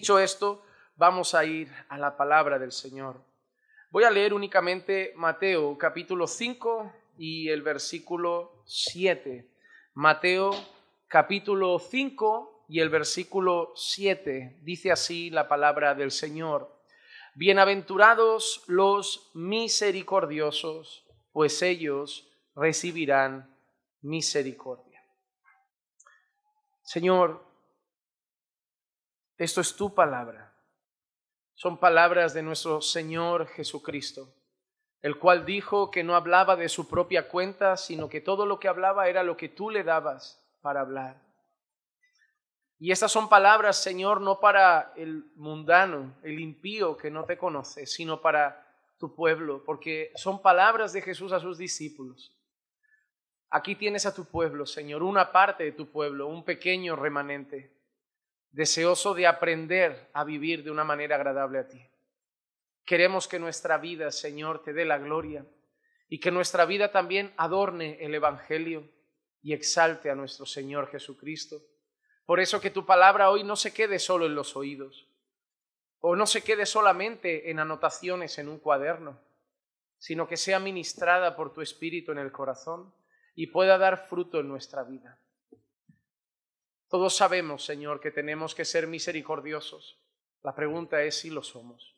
Dicho esto, vamos a ir a la palabra del Señor. Voy a leer únicamente Mateo capítulo 5 y el versículo 7. Mateo capítulo 5 y el versículo 7. Dice así la palabra del Señor. Bienaventurados los misericordiosos, pues ellos recibirán misericordia. Señor, esto es tu palabra. Son palabras de nuestro Señor Jesucristo, el cual dijo que no hablaba de su propia cuenta, sino que todo lo que hablaba era lo que tú le dabas para hablar. Y estas son palabras, Señor, no para el mundano, el impío que no te conoce, sino para tu pueblo, porque son palabras de Jesús a sus discípulos. Aquí tienes a tu pueblo, Señor, una parte de tu pueblo, un pequeño remanente, deseoso de aprender a vivir de una manera agradable a ti. Queremos que nuestra vida, Señor, te dé la gloria y que nuestra vida también adorne el Evangelio y exalte a nuestro Señor Jesucristo. Por eso que tu palabra hoy no se quede solo en los oídos o no se quede solamente en anotaciones en un cuaderno, sino que sea ministrada por tu Espíritu en el corazón y pueda dar fruto en nuestra vida. Todos sabemos, Señor, que tenemos que ser misericordiosos. La pregunta es si lo somos.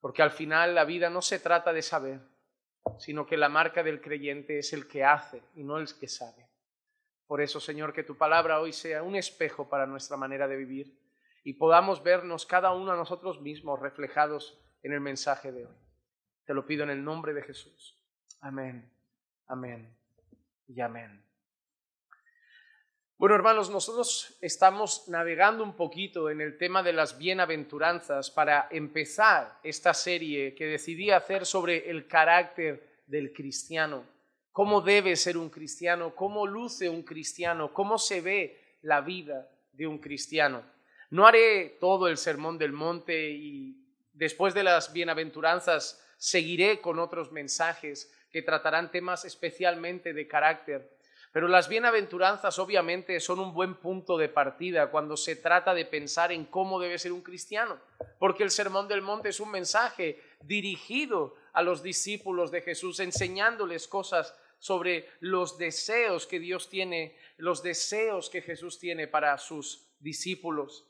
Porque al final la vida no se trata de saber, sino que la marca del creyente es el que hace y no el que sabe. Por eso, Señor, que tu palabra hoy sea un espejo para nuestra manera de vivir y podamos vernos cada uno a nosotros mismos reflejados en el mensaje de hoy. Te lo pido en el nombre de Jesús. Amén, amén y amén. Bueno, hermanos, nosotros estamos navegando un poquito en el tema de las bienaventuranzas para empezar esta serie que decidí hacer sobre el carácter del cristiano. Cómo debe ser un cristiano, cómo luce un cristiano, cómo se ve la vida de un cristiano. No haré todo el sermón del monte y después de las bienaventuranzas seguiré con otros mensajes que tratarán temas especialmente de carácter. Pero las bienaventuranzas obviamente son un buen punto de partida cuando se trata de pensar en cómo debe ser un cristiano, porque el Sermón del Monte es un mensaje dirigido a los discípulos de Jesús, enseñándoles cosas sobre los deseos que Dios tiene, los deseos que Jesús tiene para sus discípulos.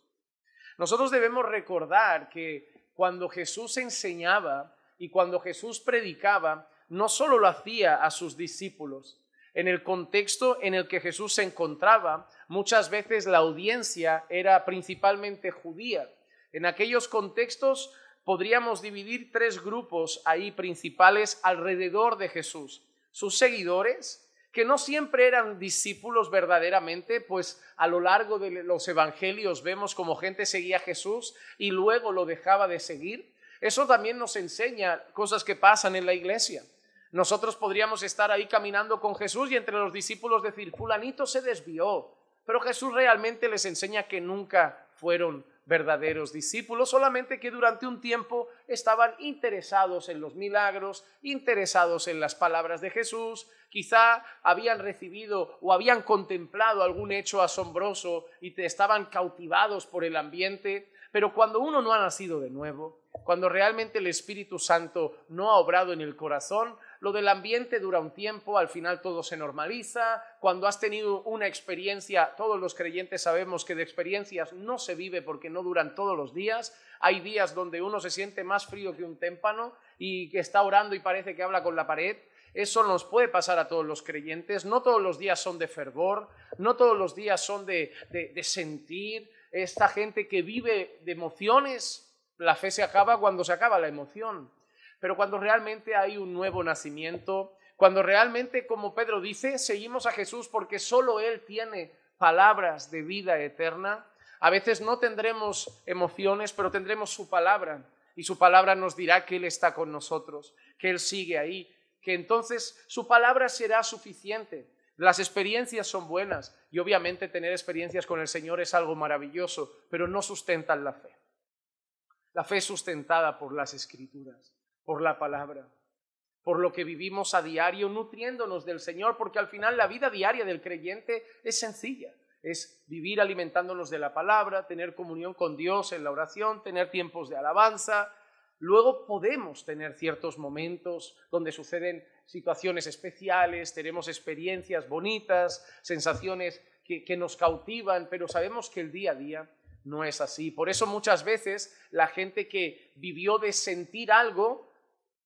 Nosotros debemos recordar que cuando Jesús enseñaba y cuando Jesús predicaba, no solo lo hacía a sus discípulos. En el contexto en el que Jesús se encontraba, muchas veces la audiencia era principalmente judía. En aquellos contextos podríamos dividir tres grupos ahí principales alrededor de Jesús. Sus seguidores, que no siempre eran discípulos verdaderamente, pues a lo largo de los evangelios vemos como gente seguía a Jesús y luego lo dejaba de seguir. Eso también nos enseña cosas que pasan en la iglesia. Nosotros podríamos estar ahí caminando con Jesús y entre los discípulos decir, fulanito se desvió, pero Jesús realmente les enseña que nunca fueron verdaderos discípulos, solamente que durante un tiempo estaban interesados en los milagros, interesados en las palabras de Jesús, quizá habían recibido o habían contemplado algún hecho asombroso y estaban cautivados por el ambiente, pero cuando uno no ha nacido de nuevo, cuando realmente el Espíritu Santo no ha obrado en el corazón, lo del ambiente dura un tiempo, al final todo se normaliza. Cuando has tenido una experiencia, todos los creyentes sabemos que de experiencias no se vive porque no duran todos los días. Hay días donde uno se siente más frío que un témpano y que está orando y parece que habla con la pared. Eso nos puede pasar a todos los creyentes. No todos los días son de fervor, no todos los días son de sentir. Esta gente que vive de emociones, la fe se acaba cuando se acaba la emoción. Pero cuando realmente hay un nuevo nacimiento, cuando realmente, como Pedro dice, seguimos a Jesús porque solo Él tiene palabras de vida eterna, a veces no tendremos emociones, pero tendremos su palabra. Y su palabra nos dirá que Él está con nosotros, que Él sigue ahí, que entonces su palabra será suficiente. Las experiencias son buenas y obviamente tener experiencias con el Señor es algo maravilloso, pero no sustentan la fe. La fe es sustentada por las Escrituras, por la palabra, por lo que vivimos a diario nutriéndonos del Señor, porque al final la vida diaria del creyente es sencilla. es vivir alimentándonos de la palabra, tener comunión con Dios en la oración, tener tiempos de alabanza. Luego podemos tener ciertos momentos donde suceden situaciones especiales, tenemos experiencias bonitas, sensaciones que nos cautivan, pero sabemos que el día a día no es así. Por eso muchas veces la gente que vivió de sentir algo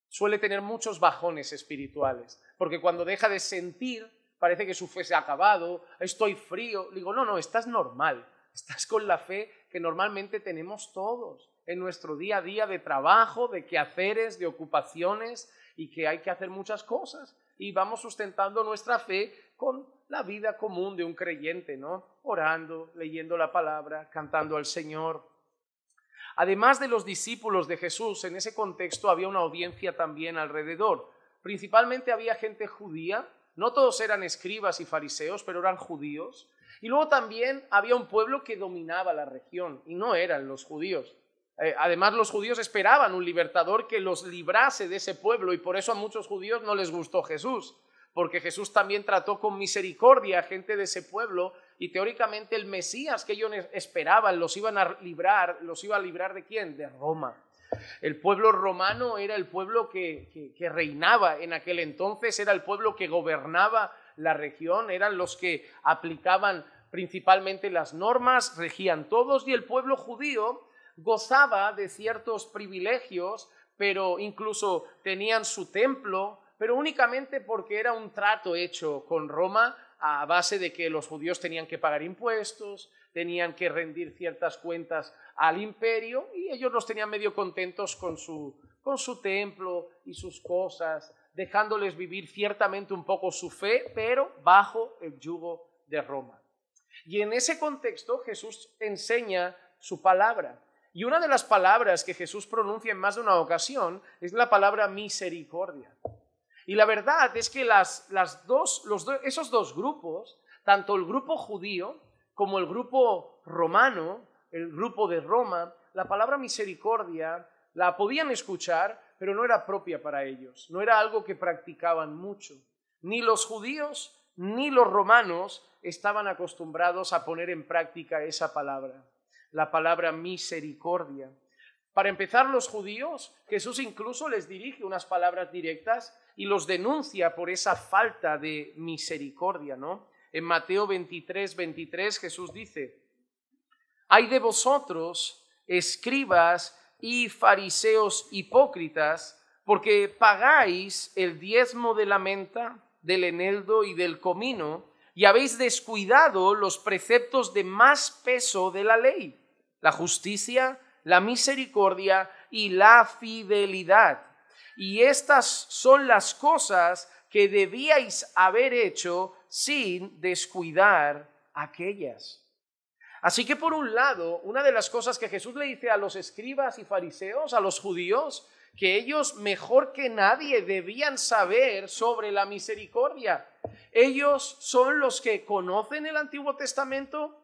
suele tener muchos bajones espirituales, porque cuando deja de sentir parece que su fe se ha acabado, estoy frío. Le digo, no, estás normal, estás con la fe que normalmente tenemos todos en nuestro día a día de trabajo, de quehaceres, de ocupaciones, y que hay que hacer muchas cosas. Y vamos sustentando nuestra fe con la vida común de un creyente, ¿no? Orando, leyendo la palabra, cantando al Señor. Además de los discípulos de Jesús, en ese contexto había una audiencia también alrededor. Principalmente había gente judía, no todos eran escribas y fariseos, pero eran judíos. Y luego también había un pueblo que dominaba la región, y no eran los judíos. Además, los judíos esperaban un libertador que los librase de ese pueblo, y por eso a muchos judíos no les gustó Jesús, porque Jesús también trató con misericordia a gente de ese pueblo, y teóricamente el Mesías que ellos esperaban los iba a librar ¿de quién? De Roma. El pueblo romano era el pueblo que reinaba en aquel entonces, era el pueblo que gobernaba la región, eran los que aplicaban principalmente las normas, regían todos, y el pueblo judío gozaba de ciertos privilegios, pero incluso tenían su templo, pero únicamente porque era un trato hecho con Roma a base de que los judíos tenían que pagar impuestos, tenían que rendir ciertas cuentas al imperio, y ellos los tenían medio contentos con su templo y sus cosas, dejándoles vivir ciertamente un poco su fe, pero bajo el yugo de Roma. Y en ese contexto Jesús enseña su palabra. Y una de las palabras que Jesús pronuncia en más de una ocasión es la palabra misericordia. Y la verdad es que esos dos grupos, tanto el grupo judío como el grupo romano, el grupo de Roma, la palabra misericordia la podían escuchar, pero no era propia para ellos, no era algo que practicaban mucho. Ni los judíos ni los romanos estaban acostumbrados a poner en práctica esa palabra, la palabra misericordia. Para empezar, los judíos, Jesús incluso les dirige unas palabras directas y los denuncia por esa falta de misericordia, ¿no? En Mateo 23, Jesús dice: «Ay de vosotros, escribas y fariseos hipócritas, porque pagáis el diezmo de la menta, del eneldo y del comino, y habéis descuidado los preceptos de más peso de la ley, la justicia, la misericordia y la fidelidad. Y estas son las cosas que debíais haber hecho sin descuidar aquellas». Así que por un lado, una de las cosas que Jesús le dice a los escribas y fariseos, a los judíos, que ellos mejor que nadie debían saber sobre la misericordia. Ellos son los que conocen el Antiguo Testamento,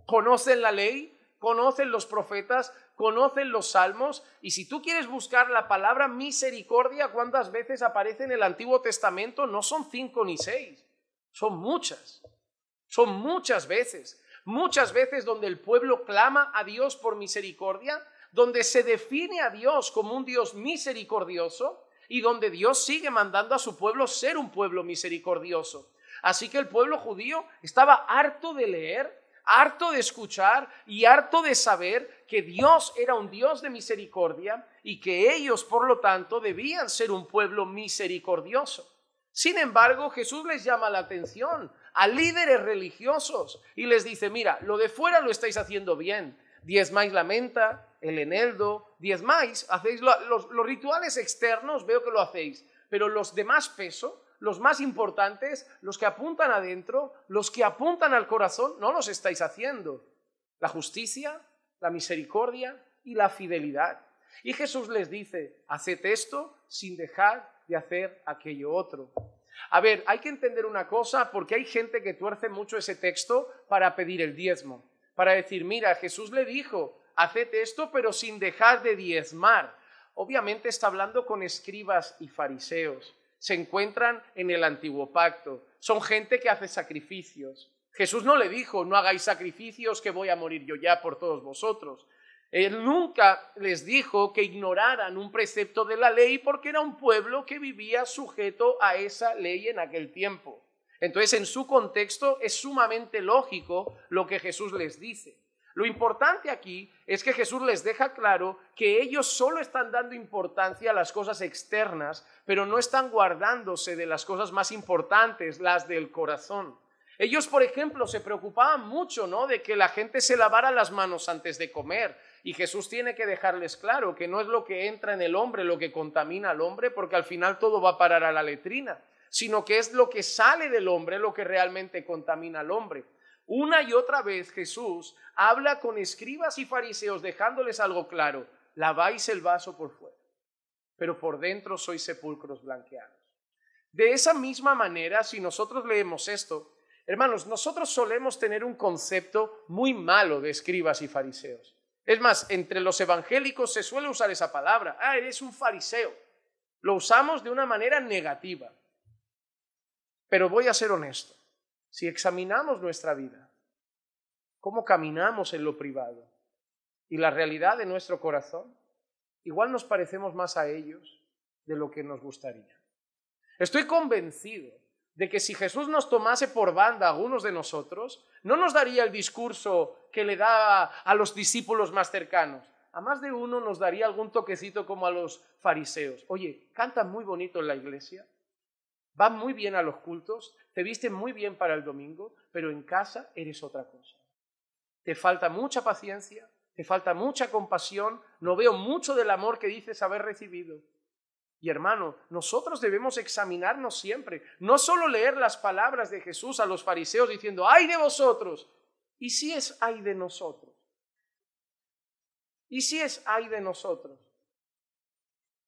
conocen la ley, conocen los profetas, conocen los salmos, y si tú quieres buscar la palabra misericordia, ¿cuántas veces aparece en el Antiguo Testamento? No son 5 ni 6, son muchas veces. Muchas veces donde el pueblo clama a Dios por misericordia, donde se define a Dios como un Dios misericordioso y donde Dios sigue mandando a su pueblo ser un pueblo misericordioso. Así que el pueblo judío estaba harto de leer, harto de escuchar y harto de saber que Dios era un Dios de misericordia y que ellos, por lo tanto, debían ser un pueblo misericordioso. Sin embargo, Jesús les llama la atención a líderes religiosos y les dice: mira, lo de fuera lo estáis haciendo bien, diezmáis la menta, el eneldo, diezmáis, hacéis los rituales externos, veo que lo hacéis, pero los de más peso, los más importantes, los que apuntan adentro, los que apuntan al corazón, no los estáis haciendo. La justicia, la misericordia y la fidelidad. Y Jesús les dice: haced esto sin dejar de hacer aquello otro. A ver, hay que entender una cosa, porque hay gente que tuerce mucho ese texto para pedir el diezmo, para decir: mira, Jesús le dijo, haced esto pero sin dejar de diezmar. Obviamente está hablando con escribas y fariseos, se encuentran en el antiguo pacto, son gente que hace sacrificios, Jesús no le dijo, no hagáis sacrificios que voy a morir yo ya por todos vosotros. Él nunca les dijo que ignoraran un precepto de la ley porque era un pueblo que vivía sujeto a esa ley en aquel tiempo. Entonces, en su contexto es sumamente lógico lo que Jesús les dice. Lo importante aquí es que Jesús les deja claro que ellos solo están dando importancia a las cosas externas, pero no están guardándose de las cosas más importantes, las del corazón. Ellos, por ejemplo, se preocupaban mucho, ¿no?, de que la gente se lavara las manos antes de comer. Y Jesús tiene que dejarles claro que no es lo que entra en el hombre lo que contamina al hombre, porque al final todo va a parar a la letrina, sino que es lo que sale del hombre lo que realmente contamina al hombre. Una y otra vez Jesús habla con escribas y fariseos dejándoles algo claro: laváis el vaso por fuera, pero por dentro sois sepulcros blanqueados. De esa misma manera, si nosotros leemos esto, hermanos, nosotros solemos tener un concepto muy malo de escribas y fariseos. Es más, entre los evangélicos se suele usar esa palabra: eres un fariseo. Lo usamos de una manera negativa. Pero voy a ser honesto. Si examinamos nuestra vida, cómo caminamos en lo privado y la realidad de nuestro corazón, igual nos parecemos más a ellos de lo que nos gustaría. Estoy convencido de que si Jesús nos tomase por banda a algunos de nosotros, no nos daría el discurso que le da a los discípulos más cercanos. A más de uno nos daría algún toquecito como a los fariseos. Oye, cantan muy bonito en la iglesia, van muy bien a los cultos, te visten muy bien para el domingo, pero en casa eres otra cosa. Te falta mucha paciencia, te falta mucha compasión, no veo mucho del amor que dices haber recibido. Y hermano, nosotros debemos examinarnos siempre, no solo leer las palabras de Jesús a los fariseos diciendo ¡ay de vosotros! ¿Y si es ay de nosotros? ¿Y si es ay de nosotros?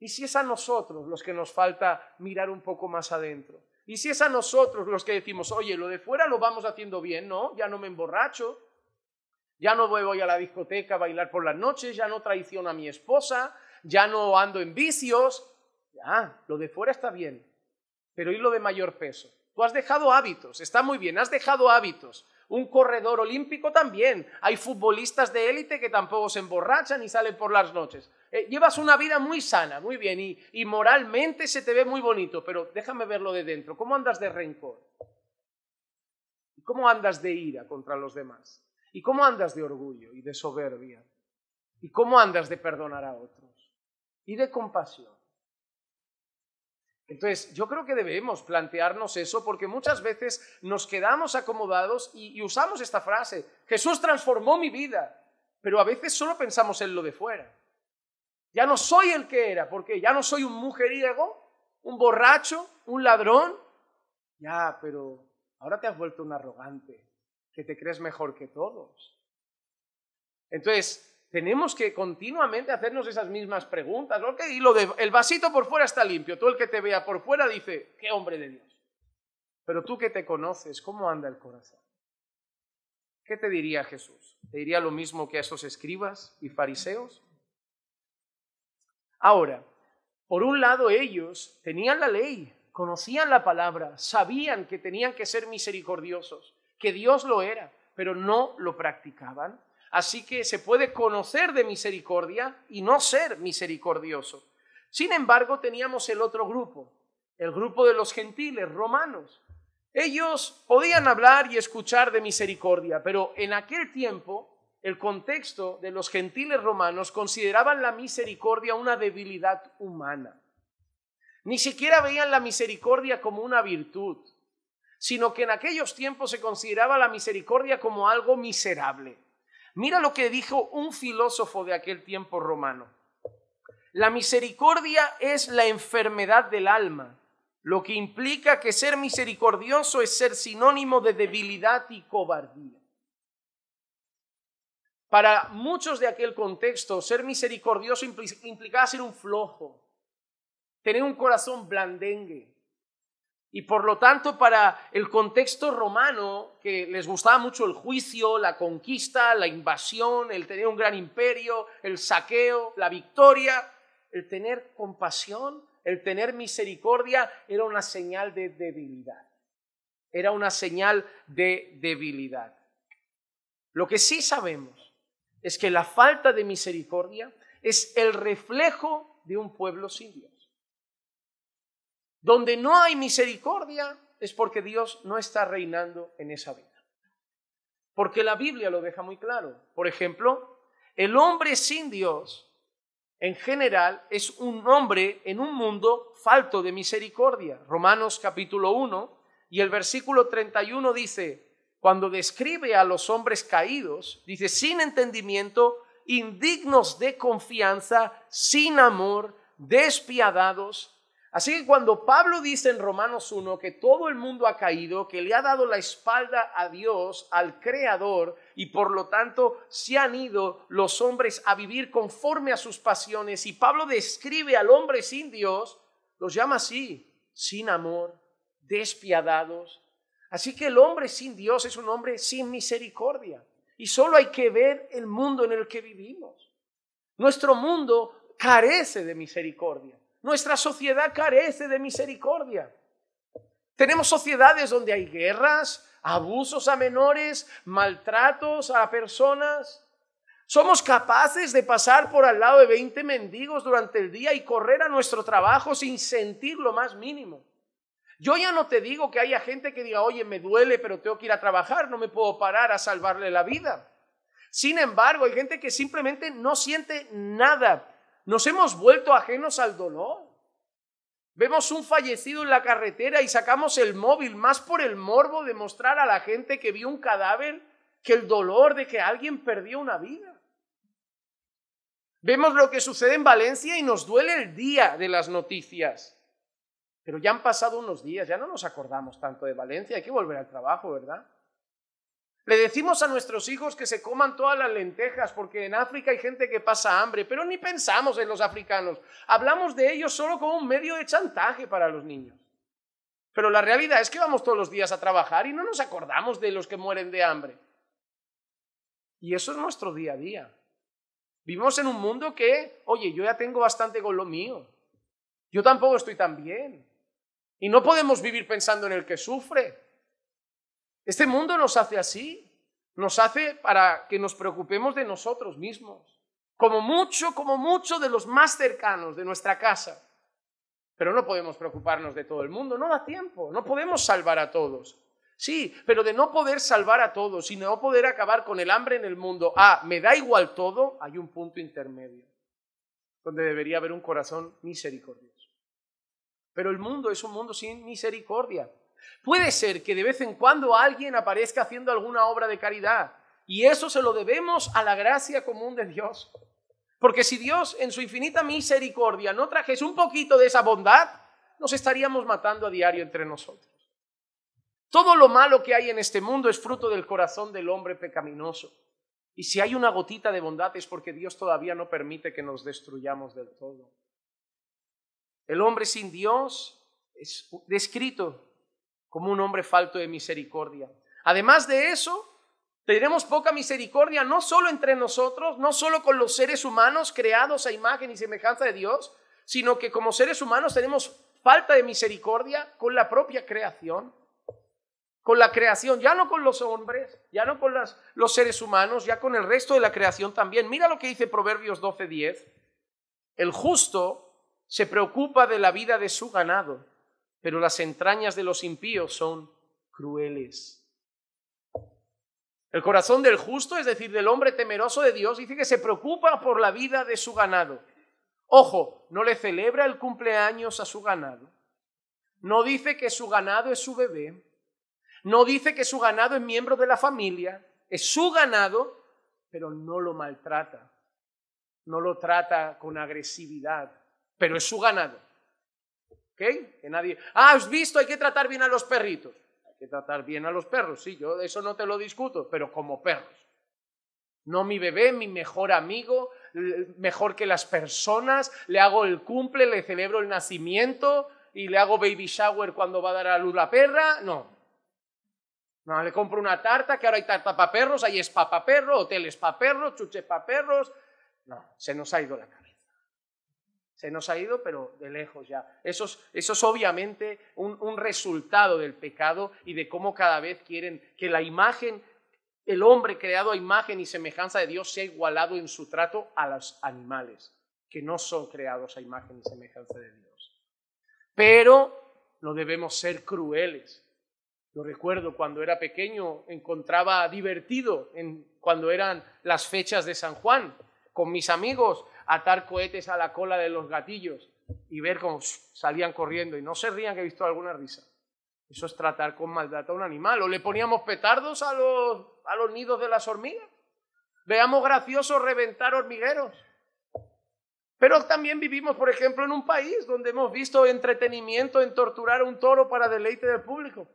¿Y si es a nosotros los que nos falta mirar un poco más adentro? ¿Y si es a nosotros los que decimos, oye, lo de fuera lo vamos haciendo bien, ¿no? Ya no me emborracho, ya no voy a la discoteca a bailar por las noches, ya no traiciono a mi esposa, ya no ando en vicios. Ya, lo de fuera está bien, pero ¿y lo de mayor peso? Tú has dejado hábitos, está muy bien, has dejado hábitos. Un corredor olímpico también. Hay futbolistas de élite que tampoco se emborrachan y salen por las noches. Llevas una vida muy sana, muy bien, y moralmente se te ve muy bonito, pero déjame verlo de dentro. ¿Cómo andas de rencor? ¿Cómo andas de ira contra los demás? ¿Y cómo andas de orgullo y de soberbia? ¿Y cómo andas de perdonar a otros? Y de compasión. Entonces, yo creo que debemos plantearnos eso porque muchas veces nos quedamos acomodados y usamos esta frase: Jesús transformó mi vida, pero a veces solo pensamos en lo de fuera. Ya no soy el que era, porque ya no soy un mujeriego, un borracho, un ladrón. Ya, pero ahora te has vuelto un arrogante, que te crees mejor que todos. Entonces, tenemos que continuamente hacernos esas mismas preguntas. ¿Ok? Y el vasito por fuera está limpio. Todo el que te vea por fuera dice, qué hombre de Dios. Pero tú que te conoces, ¿cómo anda el corazón? ¿Qué te diría Jesús? ¿Te diría lo mismo que a esos escribas y fariseos? Ahora, por un lado ellos tenían la ley, conocían la palabra, sabían que tenían que ser misericordiosos, que Dios lo era, pero no lo practicaban. Así que se puede conocer de misericordia y no ser misericordioso. Sin embargo, teníamos el otro grupo, el grupo de los gentiles romanos. Ellos podían hablar y escuchar de misericordia, pero en aquel tiempo el contexto de los gentiles romanos consideraban la misericordia una debilidad humana. Ni siquiera veían la misericordia como una virtud, sino que en aquellos tiempos se consideraba la misericordia como algo miserable. Mira lo que dijo un filósofo de aquel tiempo romano. La misericordia es la enfermedad del alma, lo que implica que ser misericordioso es ser sinónimo de debilidad y cobardía. Para muchos de aquel contexto, ser misericordioso implicaba ser un flojo, tener un corazón blandengue. Y por lo tanto, para el contexto romano, que les gustaba mucho el juicio, la conquista, la invasión, el tener un gran imperio, el saqueo, la victoria, el tener compasión, el tener misericordia, era una señal de debilidad. era una señal de debilidad. Lo que sí sabemos es que la falta de misericordia es el reflejo de un pueblo sin Dios. Donde no hay misericordia es porque Dios no está reinando en esa vida. Porque la Biblia lo deja muy claro. Por ejemplo, el hombre sin Dios, en general, es un hombre en un mundo falto de misericordia. Romanos capítulo 1 y el versículo 31 dice, cuando describe a los hombres caídos, dice, sin entendimiento, indignos de confianza, sin amor, despiadados. Así que cuando Pablo dice en Romanos 1 que todo el mundo ha caído, que le ha dado la espalda a Dios, al Creador, y por lo tanto se han ido los hombres a vivir conforme a sus pasiones, y Pablo describe al hombre sin Dios, los llama así, sin amor, despiadados. Así que el hombre sin Dios es un hombre sin misericordia, y solo hay que ver el mundo en el que vivimos. Nuestro mundo carece de misericordia. Nuestra sociedad carece de misericordia. Tenemos sociedades donde hay guerras, abusos a menores, maltratos a personas. Somos capaces de pasar por al lado de 20 mendigos durante el día y correr a nuestro trabajo sin sentir lo más mínimo. Yo ya no te digo que haya gente que diga, oye, me duele, pero tengo que ir a trabajar, no me puedo parar a salvarle la vida. Sin embargo, hay gente que simplemente no siente nada. Nos hemos vuelto ajenos al dolor. Vemos un fallecido en la carretera y sacamos el móvil más por el morbo de mostrar a la gente que vio un cadáver que el dolor de que alguien perdió una vida. Vemos lo que sucede en Valencia y nos duele el día de las noticias. Pero ya han pasado unos días, ya no nos acordamos tanto de Valencia, hay que volver al trabajo, ¿verdad? Le decimos a nuestros hijos que se coman todas las lentejas porque en África hay gente que pasa hambre, pero ni pensamos en los africanos. Hablamos de ellos solo como un medio de chantaje para los niños. Pero la realidad es que vamos todos los días a trabajar y no nos acordamos de los que mueren de hambre. Y eso es nuestro día a día. Vivimos en un mundo que, oye, yo ya tengo bastante con lo mío. Yo tampoco estoy tan bien. Y no podemos vivir pensando en el que sufre. Este mundo nos hace así, nos hace para que nos preocupemos de nosotros mismos, como mucho de los más cercanos de nuestra casa. Pero no podemos preocuparnos de todo el mundo, no da tiempo, no podemos salvar a todos. Sí, pero de no poder salvar a todos y no poder acabar con el hambre en el mundo, me da igual todo, hay un punto intermedio, donde debería haber un corazón misericordioso. Pero el mundo es un mundo sin misericordia. Puede ser que de vez en cuando alguien aparezca haciendo alguna obra de caridad y eso se lo debemos a la gracia común de Dios. Porque si Dios en su infinita misericordia no trajese un poquito de esa bondad, nos estaríamos matando a diario entre nosotros. Todo lo malo que hay en este mundo es fruto del corazón del hombre pecaminoso. Y si hay una gotita de bondad es porque Dios todavía no permite que nos destruyamos del todo. El hombre sin Dios es descrito como un hombre falto de misericordia. Además de eso, tenemos poca misericordia no solo entre nosotros, no solo con los seres humanos creados a imagen y semejanza de Dios, sino que como seres humanos tenemos falta de misericordia con la propia creación. Con la creación, ya no con los hombres, ya no con los seres humanos, ya con el resto de la creación también. Mira lo que dice Proverbios 12:10. El justo se preocupa de la vida de su ganado, pero las entrañas de los impíos son crueles. El corazón del justo, es decir, del hombre temeroso de Dios, dice que se preocupa por la vida de su ganado. Ojo, no le celebra el cumpleaños a su ganado. No dice que su ganado es su bebé. No dice que su ganado es miembro de la familia. Es su ganado, pero no lo maltrata. No lo trata con agresividad, pero es su ganado. ¿Ok? Que nadie... ¿has visto? Hay que tratar bien a los perritos. Hay que tratar bien a los perros, sí, yo de eso no te lo discuto, pero como perros. No mi bebé, mi mejor amigo, mejor que las personas, le hago el cumple, le celebro el nacimiento y le hago baby shower cuando va a dar a luz la perra, no. No, le compro una tarta, que ahora hay tarta para perros, ahí es para perro, hoteles para perros, chuches para perros. No, se nos ha ido la cabeza. Se nos ha ido, pero de lejos ya. Eso es obviamente un resultado del pecado y de cómo cada vez quieren que la imagen, el hombre creado a imagen y semejanza de Dios sea igualado en su trato a los animales, que no son creados a imagen y semejanza de Dios. Pero no debemos ser crueles. Yo recuerdo cuando era pequeño, encontraba divertido cuando eran las fechas de San Juan, con mis amigos, atar cohetes a la cola de los gatillos y ver cómo salían corriendo. Y no se rían, que he visto alguna risa. Eso es tratar con maldad a un animal. O le poníamos petardos a los nidos de las hormigas. Veamos gracioso reventar hormigueros. Pero también vivimos, por ejemplo, en un país donde hemos visto entretenimiento en torturar a un toro para deleite del público.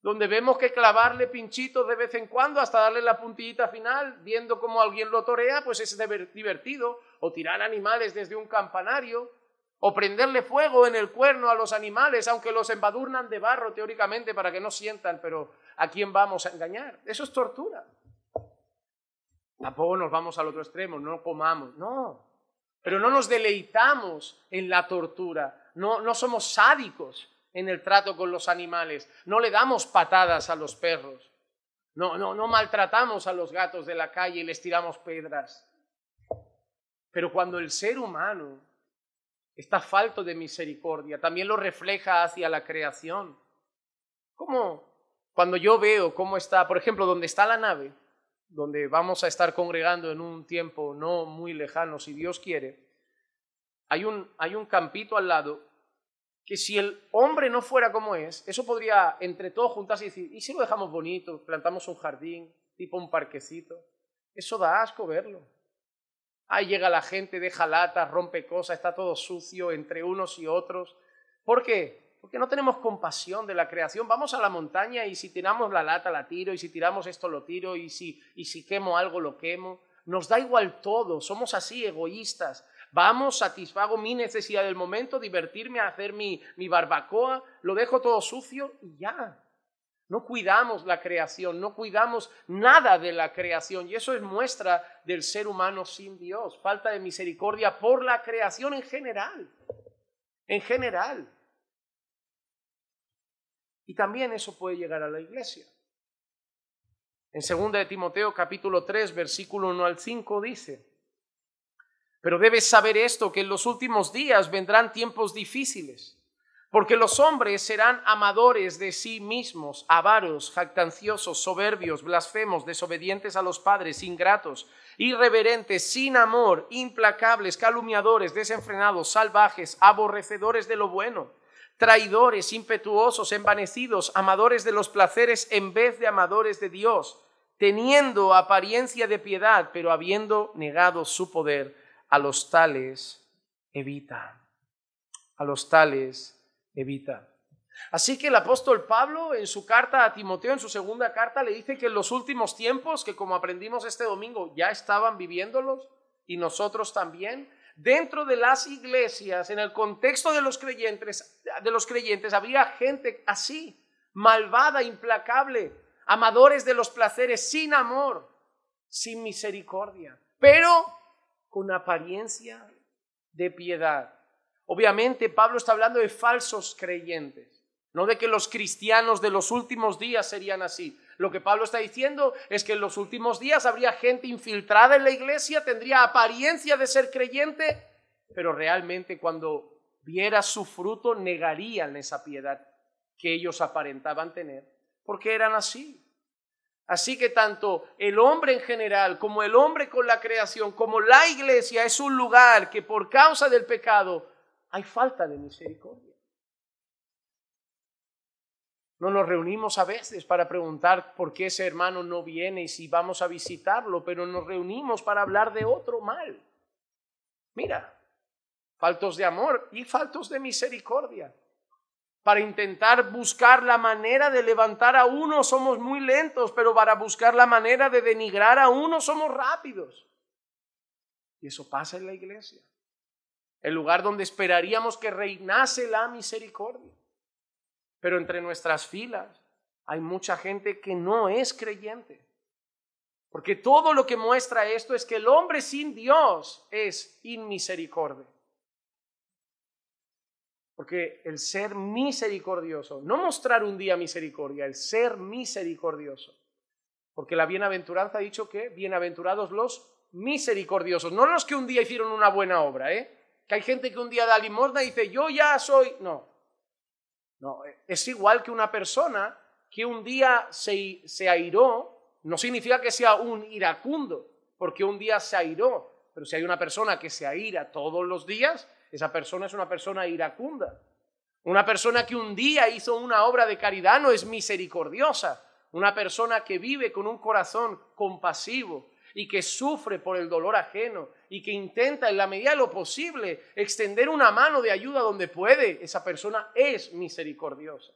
Donde vemos que clavarle pinchitos de vez en cuando hasta darle la puntillita final, viendo cómo alguien lo torea, pues es divertido. O tirar animales desde un campanario, o prenderle fuego en el cuerno a los animales, aunque los embadurnan de barro teóricamente para que no sientan, pero ¿a quién vamos a engañar? Eso es tortura. Tampoco nos vamos al otro extremo, no comamos, no. Pero no nos deleitamos en la tortura, no somos sádicos en el trato con los animales, no le damos patadas a los perros, no maltratamos a los gatos de la calle y les tiramos piedras. Pero cuando el ser humano está falto de misericordia, también lo refleja hacia la creación. ¿Cómo? Cuando yo veo cómo está, por ejemplo, donde está la nave, donde vamos a estar congregando en un tiempo no muy lejano, si Dios quiere, hay un campito al lado que si el hombre no fuera como es, eso podría entre todos juntarse y decir, ¿y si lo dejamos bonito? Plantamos un jardín, tipo un parquecito. Eso da asco verlo. Ahí llega la gente, deja latas, rompe cosas, está todo sucio entre unos y otros. ¿Por qué? Porque no tenemos compasión de la creación. Vamos a la montaña y si tiramos la lata la tiro, y si tiramos esto lo tiro, y si quemo algo lo quemo. Nos da igual todo, somos así egoístas. Vamos, satisfago mi necesidad del momento, divertirme, hacer mi barbacoa, lo dejo todo sucio y ya. No cuidamos la creación, no cuidamos nada de la creación y eso es muestra del ser humano sin Dios, falta de misericordia por la creación en general. En general. Y también eso puede llegar a la iglesia. En 2 de Timoteo capítulo 3, versículo 1 al 5 dice: pero debes saber esto, que en los últimos días vendrán tiempos difíciles, porque los hombres serán amadores de sí mismos, avaros, jactanciosos, soberbios, blasfemos, desobedientes a los padres, ingratos, irreverentes, sin amor, implacables, calumniadores, desenfrenados, salvajes, aborrecedores de lo bueno, traidores, impetuosos, envanecidos, amadores de los placeres en vez de amadores de Dios, teniendo apariencia de piedad, pero habiendo negado su poder, a los tales evita. A los tales evita. Así que el apóstol Pablo en su carta a Timoteo, en su segunda carta, le dice que en los últimos tiempos, que como aprendimos este domingo, ya estaban viviéndolos y nosotros también, dentro de las iglesias, en el contexto de los creyentes había gente así, malvada, implacable, amadores de los placeres, sin amor, sin misericordia, pero con apariencia de piedad. Obviamente Pablo está hablando de falsos creyentes, no de que los cristianos de los últimos días serían así. Lo que Pablo está diciendo es que en los últimos días habría gente infiltrada en la iglesia, tendría apariencia de ser creyente, pero realmente cuando viera su fruto negarían esa piedad que ellos aparentaban tener, porque eran así. Así que tanto el hombre en general como el hombre con la creación, como la iglesia es un lugar que por causa del pecado hay falta de misericordia. No nos reunimos a veces para preguntar por qué ese hermano no viene y si vamos a visitarlo, pero nos reunimos para hablar de otro mal. Mira, faltos de amor y faltos de misericordia. Para intentar buscar la manera de levantar a uno somos muy lentos, pero para buscar la manera de denigrar a uno somos rápidos. Y eso pasa en la iglesia, el lugar donde esperaríamos que reinase la misericordia. Pero entre nuestras filas hay mucha gente que no es creyente. Porque todo lo que muestra esto es que el hombre sin Dios es inmisericordia. Porque el ser misericordioso, no mostrar un día misericordia, el ser misericordioso. Porque la bienaventuranza ha dicho que bienaventurados los misericordiosos, no los que un día hicieron una buena obra, que hay gente que un día da limosna y dice, yo ya soy... No, es igual que una persona que un día se airó, no significa que sea un iracundo, porque un día se airó, pero si hay una persona que se aira todos los días, esa persona es una persona iracunda. Una persona que un día hizo una obra de caridad no es misericordiosa. Una persona que vive con un corazón compasivo y que sufre por el dolor ajeno y que intenta en la medida de lo posible extender una mano de ayuda donde puede, esa persona es misericordiosa.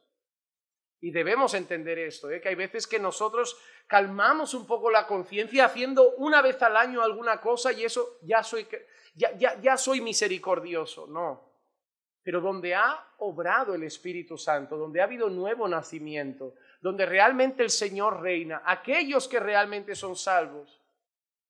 Y debemos entender esto, que hay veces que nosotros calmamos un poco la conciencia haciendo una vez al año alguna cosa y eso ya soy misericordioso. No. Pero donde ha obrado el Espíritu Santo, donde ha habido nuevo nacimiento, donde realmente el Señor reina, aquellos que realmente son salvos,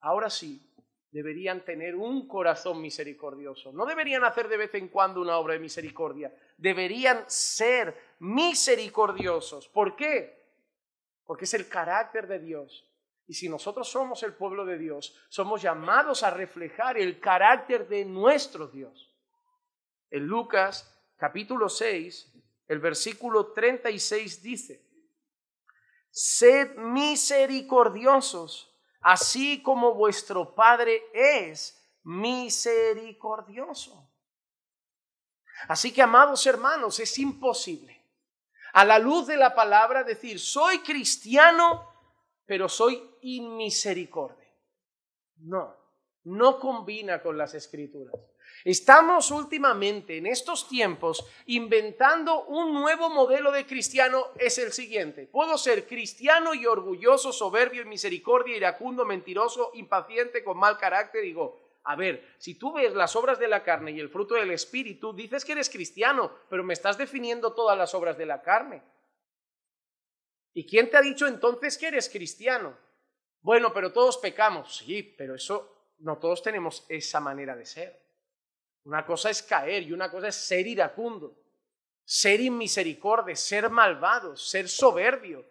ahora sí deberían tener un corazón misericordioso. No deberían hacer de vez en cuando una obra de misericordia, deberían ser misericordiosos. ¿Por qué? Porque es el carácter de Dios. Y si nosotros somos el pueblo de Dios, somos llamados a reflejar el carácter de nuestro Dios. En Lucas capítulo 6, el versículo 36 dice, sed misericordiosos, así como vuestro Padre es misericordioso. Así que, amados hermanos, es imposible, a la luz de la palabra, decir, soy cristiano, pero soy inmisericordia. No combina con las Escrituras. Estamos últimamente en estos tiempos inventando un nuevo modelo de cristiano, es el siguiente. Puedo ser cristiano y orgulloso, soberbio, en misericordia, iracundo, mentiroso, impaciente, con mal carácter. Digo, a ver, si tú ves las obras de la carne y el fruto del Espíritu, dices que eres cristiano, pero me estás definiendo todas las obras de la carne. ¿Y quién te ha dicho entonces que eres cristiano? Bueno, pero todos pecamos. Sí, pero eso no todos tenemos esa manera de ser. Una cosa es caer y una cosa es ser iracundo, ser inmisericordia, ser malvado, ser soberbio,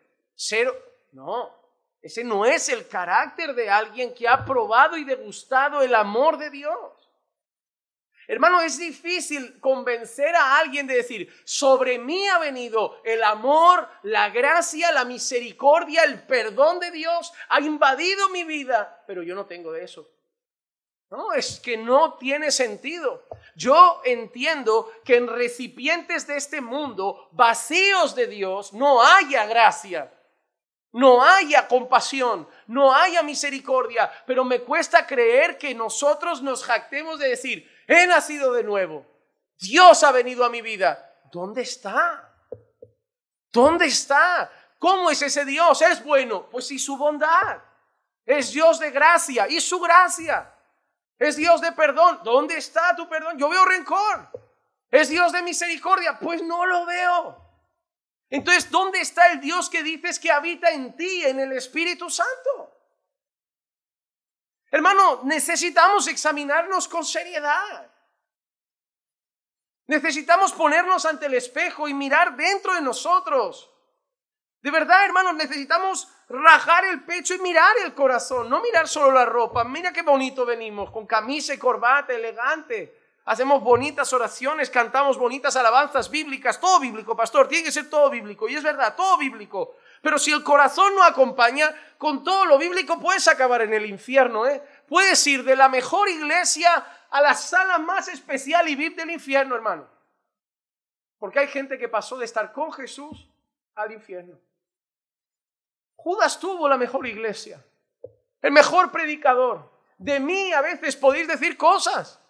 No, ese no es el carácter de alguien que ha probado y degustado el amor de Dios. Hermano, es difícil convencer a alguien de decir, sobre mí ha venido el amor, la gracia, la misericordia, el perdón de Dios, ha invadido mi vida, pero yo no tengo de eso. No, es que no tiene sentido. Yo entiendo que en recipientes de este mundo, vacíos de Dios, no haya gracia, no haya compasión, no haya misericordia, pero me cuesta creer que nosotros nos jactemos de decir, he nacido de nuevo, Dios ha venido a mi vida. ¿Dónde está? ¿Dónde está? ¿Cómo es ese Dios? ¿Es bueno? Pues y su bondad. Es Dios de gracia y su gracia. Es Dios de perdón. ¿Dónde está tu perdón? Yo veo rencor. ¿Es Dios de misericordia? Pues no lo veo. Entonces, ¿dónde está el Dios que dices que habita en ti, en el Espíritu Santo? Hermano, necesitamos examinarnos con seriedad. Necesitamos ponernos ante el espejo y mirar dentro de nosotros. De verdad, hermanos, necesitamos rajar el pecho y mirar el corazón, no mirar solo la ropa. Mira qué bonito venimos, con camisa y corbata, elegante. Hacemos bonitas oraciones, cantamos bonitas alabanzas bíblicas, todo bíblico, pastor, tiene que ser todo bíblico. Y es verdad, todo bíblico. Pero si el corazón no acompaña, con todo lo bíblico puedes acabar en el infierno, Puedes ir de la mejor iglesia a la sala más especial y VIP del infierno, hermano. Porque hay gente que pasó de estar con Jesús al infierno. Judas tuvo la mejor iglesia, el mejor predicador. De mí a veces podéis decir cosas.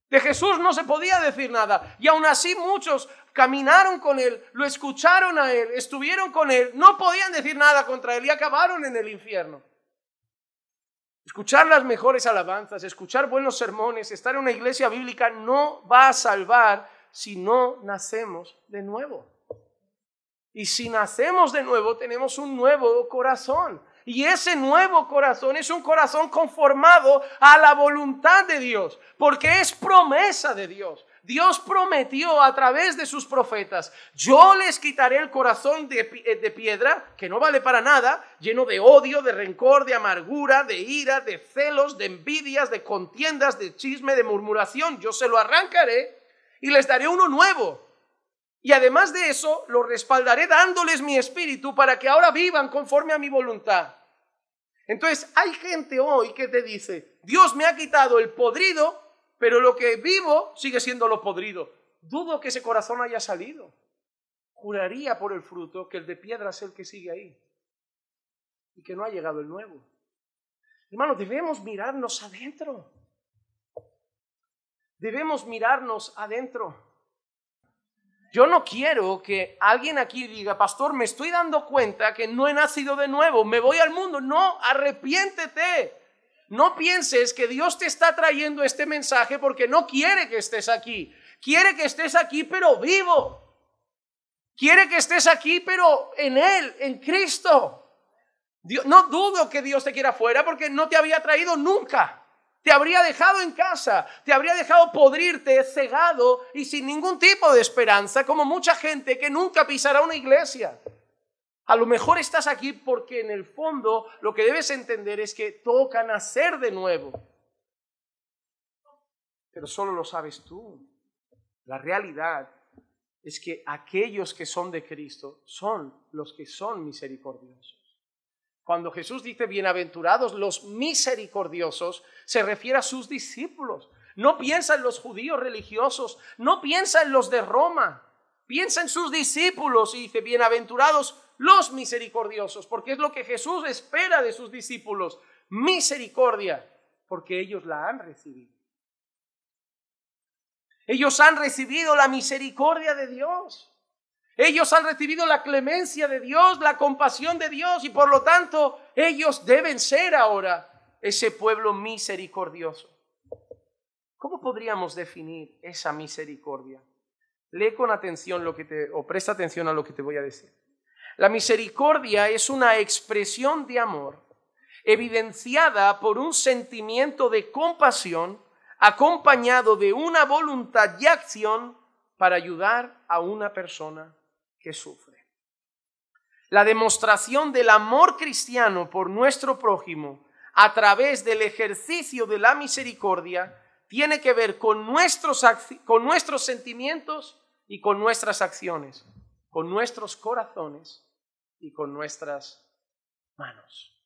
De Jesús no se podía decir nada. Y aún así muchos caminaron con él, lo escucharon a él, estuvieron con él, no podían decir nada contra él y acabaron en el infierno. Escuchar las mejores alabanzas, escuchar buenos sermones, estar en una iglesia bíblica no va a salvar si no nacemos de nuevo. Y si nacemos de nuevo, tenemos un nuevo corazón. Y ese nuevo corazón es un corazón conformado a la voluntad de Dios, porque es promesa de Dios. Dios prometió a través de sus profetas: yo les quitaré el corazón de piedra, que no vale para nada, lleno de odio, de rencor, de amargura, de ira, de celos, de envidias, de contiendas, de chisme, de murmuración. Yo se lo arrancaré y les daré uno nuevo. Y además de eso, los respaldaré dándoles mi espíritu para que ahora vivan conforme a mi voluntad. Entonces, hay gente hoy que te dice: Dios me ha quitado el podrido, pero lo que vivo sigue siendo lo podrido. Dudo que ese corazón haya salido. Juraría por el fruto que el de piedra es el que sigue ahí y que no ha llegado el nuevo. Hermano, debemos mirarnos adentro. Debemos mirarnos adentro. Yo no quiero que alguien aquí diga: pastor, me estoy dando cuenta que no he nacido de nuevo, me voy al mundo. No, arrepiéntete. No pienses que Dios te está trayendo este mensaje porque no quiere que estés aquí. Quiere que estés aquí, pero vivo. Quiere que estés aquí, pero en Él, en Cristo. No dudo que Dios te quiera fuera, porque no te había traído nunca. Te habría dejado en casa, te habría dejado podrirte, cegado y sin ningún tipo de esperanza, como mucha gente que nunca pisará una iglesia. A lo mejor estás aquí porque en el fondo lo que debes entender es que toca nacer de nuevo. Pero solo lo sabes tú. La realidad es que aquellos que son de Cristo son los que son misericordiosos. Cuando Jesús dice bienaventurados los misericordiosos, se refiere a sus discípulos. No piensa en los judíos religiosos, no piensa en los de Roma, piensa en sus discípulos y dice bienaventurados los misericordiosos, porque es lo que Jesús espera de sus discípulos, misericordia, porque ellos la han recibido. Ellos han recibido la misericordia de Dios. Ellos han recibido la clemencia de Dios, la compasión de Dios, y por lo tanto ellos deben ser ahora ese pueblo misericordioso. ¿Cómo podríamos definir esa misericordia? Lee con atención o presta atención a lo que te voy a decir. La misericordia es una expresión de amor evidenciada por un sentimiento de compasión acompañado de una voluntad y acción para ayudar a una persona que sufre. La demostración del amor cristiano por nuestro prójimo a través del ejercicio de la misericordia tiene que ver con nuestros sentimientos y con nuestras acciones, con nuestros corazones y con nuestras manos.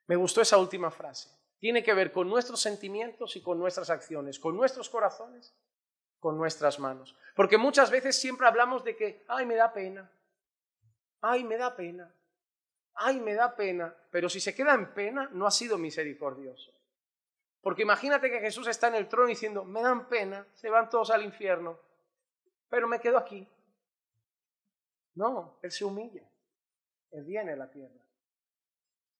Me gustó esa última frase. Tiene que ver con nuestros sentimientos y con nuestras acciones, con nuestros corazones, con nuestras manos. Porque muchas veces siempre hablamos de que, ay, me da pena, ay, me da pena, ay, me da pena. Pero si se queda en pena, no ha sido misericordioso. Porque imagínate que Jesús está en el trono diciendo, me dan pena, se van todos al infierno, pero me quedo aquí. No, Él se humilla, Él viene a la tierra.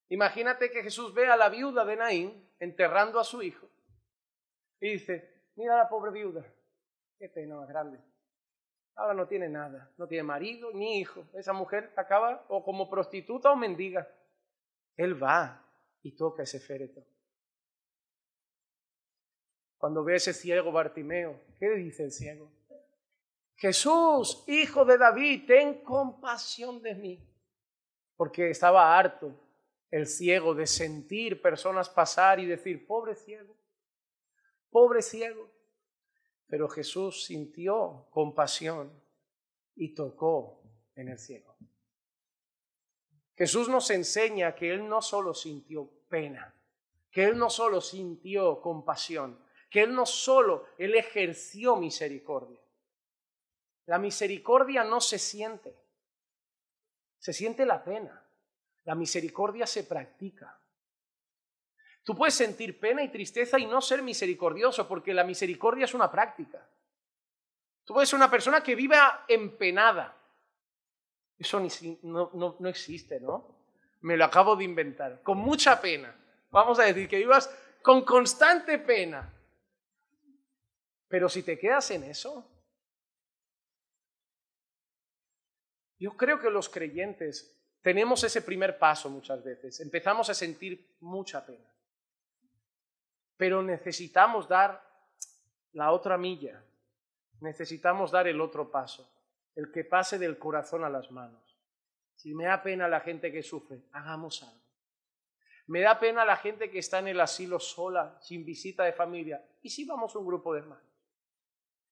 Imagínate que Jesús ve a la viuda de Naín enterrando a su hijo y dice, mira a la pobre viuda, qué pena más grande. Ahora no tiene nada, no tiene marido ni hijo. Esa mujer acaba o como prostituta o mendiga. Él va y toca ese féretro. Cuando ve a ese ciego Bartimeo, ¿qué le dice el ciego? Jesús, hijo de David, ten compasión de mí. Porque estaba harto el ciego de sentir personas pasar y decir, pobre ciego, pobre ciego. Pero Jesús sintió compasión y tocó en el ciego. Jesús nos enseña que Él no solo sintió pena, que Él no solo sintió compasión, que Él ejerció misericordia. La misericordia no se siente la pena. La misericordia se practica. Tú puedes sentir pena y tristeza y no ser misericordioso, porque la misericordia es una práctica. Tú puedes ser una persona que viva empenada. Eso no existe, ¿no? Me lo acabo de inventar. Con mucha pena. Vamos a decir que vivas con constante pena. Pero si te quedas en eso, yo creo que los creyentes tenemos ese primer paso muchas veces. Empezamos a sentir mucha pena. Pero necesitamos dar la otra milla necesitamos dar el otro paso, el que pase del corazón a las manos. Si me da pena la gente que sufre, hagamos algo. Me da pena la gente que está en el asilo sola, sin visita de familia. ¿Y si vamos un grupo de hermanos?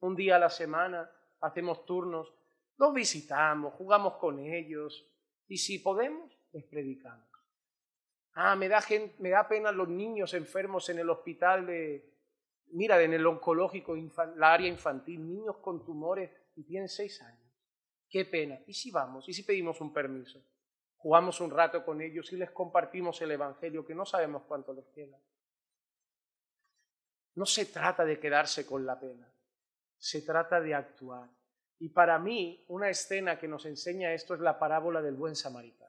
Un día a la semana, hacemos turnos, los visitamos, jugamos con ellos. Y si podemos, les predicamos. Me da pena los niños enfermos en el hospital en el oncológico, la área infantil, niños con tumores y tienen 6 años. Qué pena. ¿Y si vamos? ¿Y si pedimos un permiso? Jugamos un rato con ellos y les compartimos el Evangelio, que no sabemos cuánto les queda. No se trata de quedarse con la pena, se trata de actuar. Y para mí, una escena que nos enseña esto es la parábola del buen samaritano.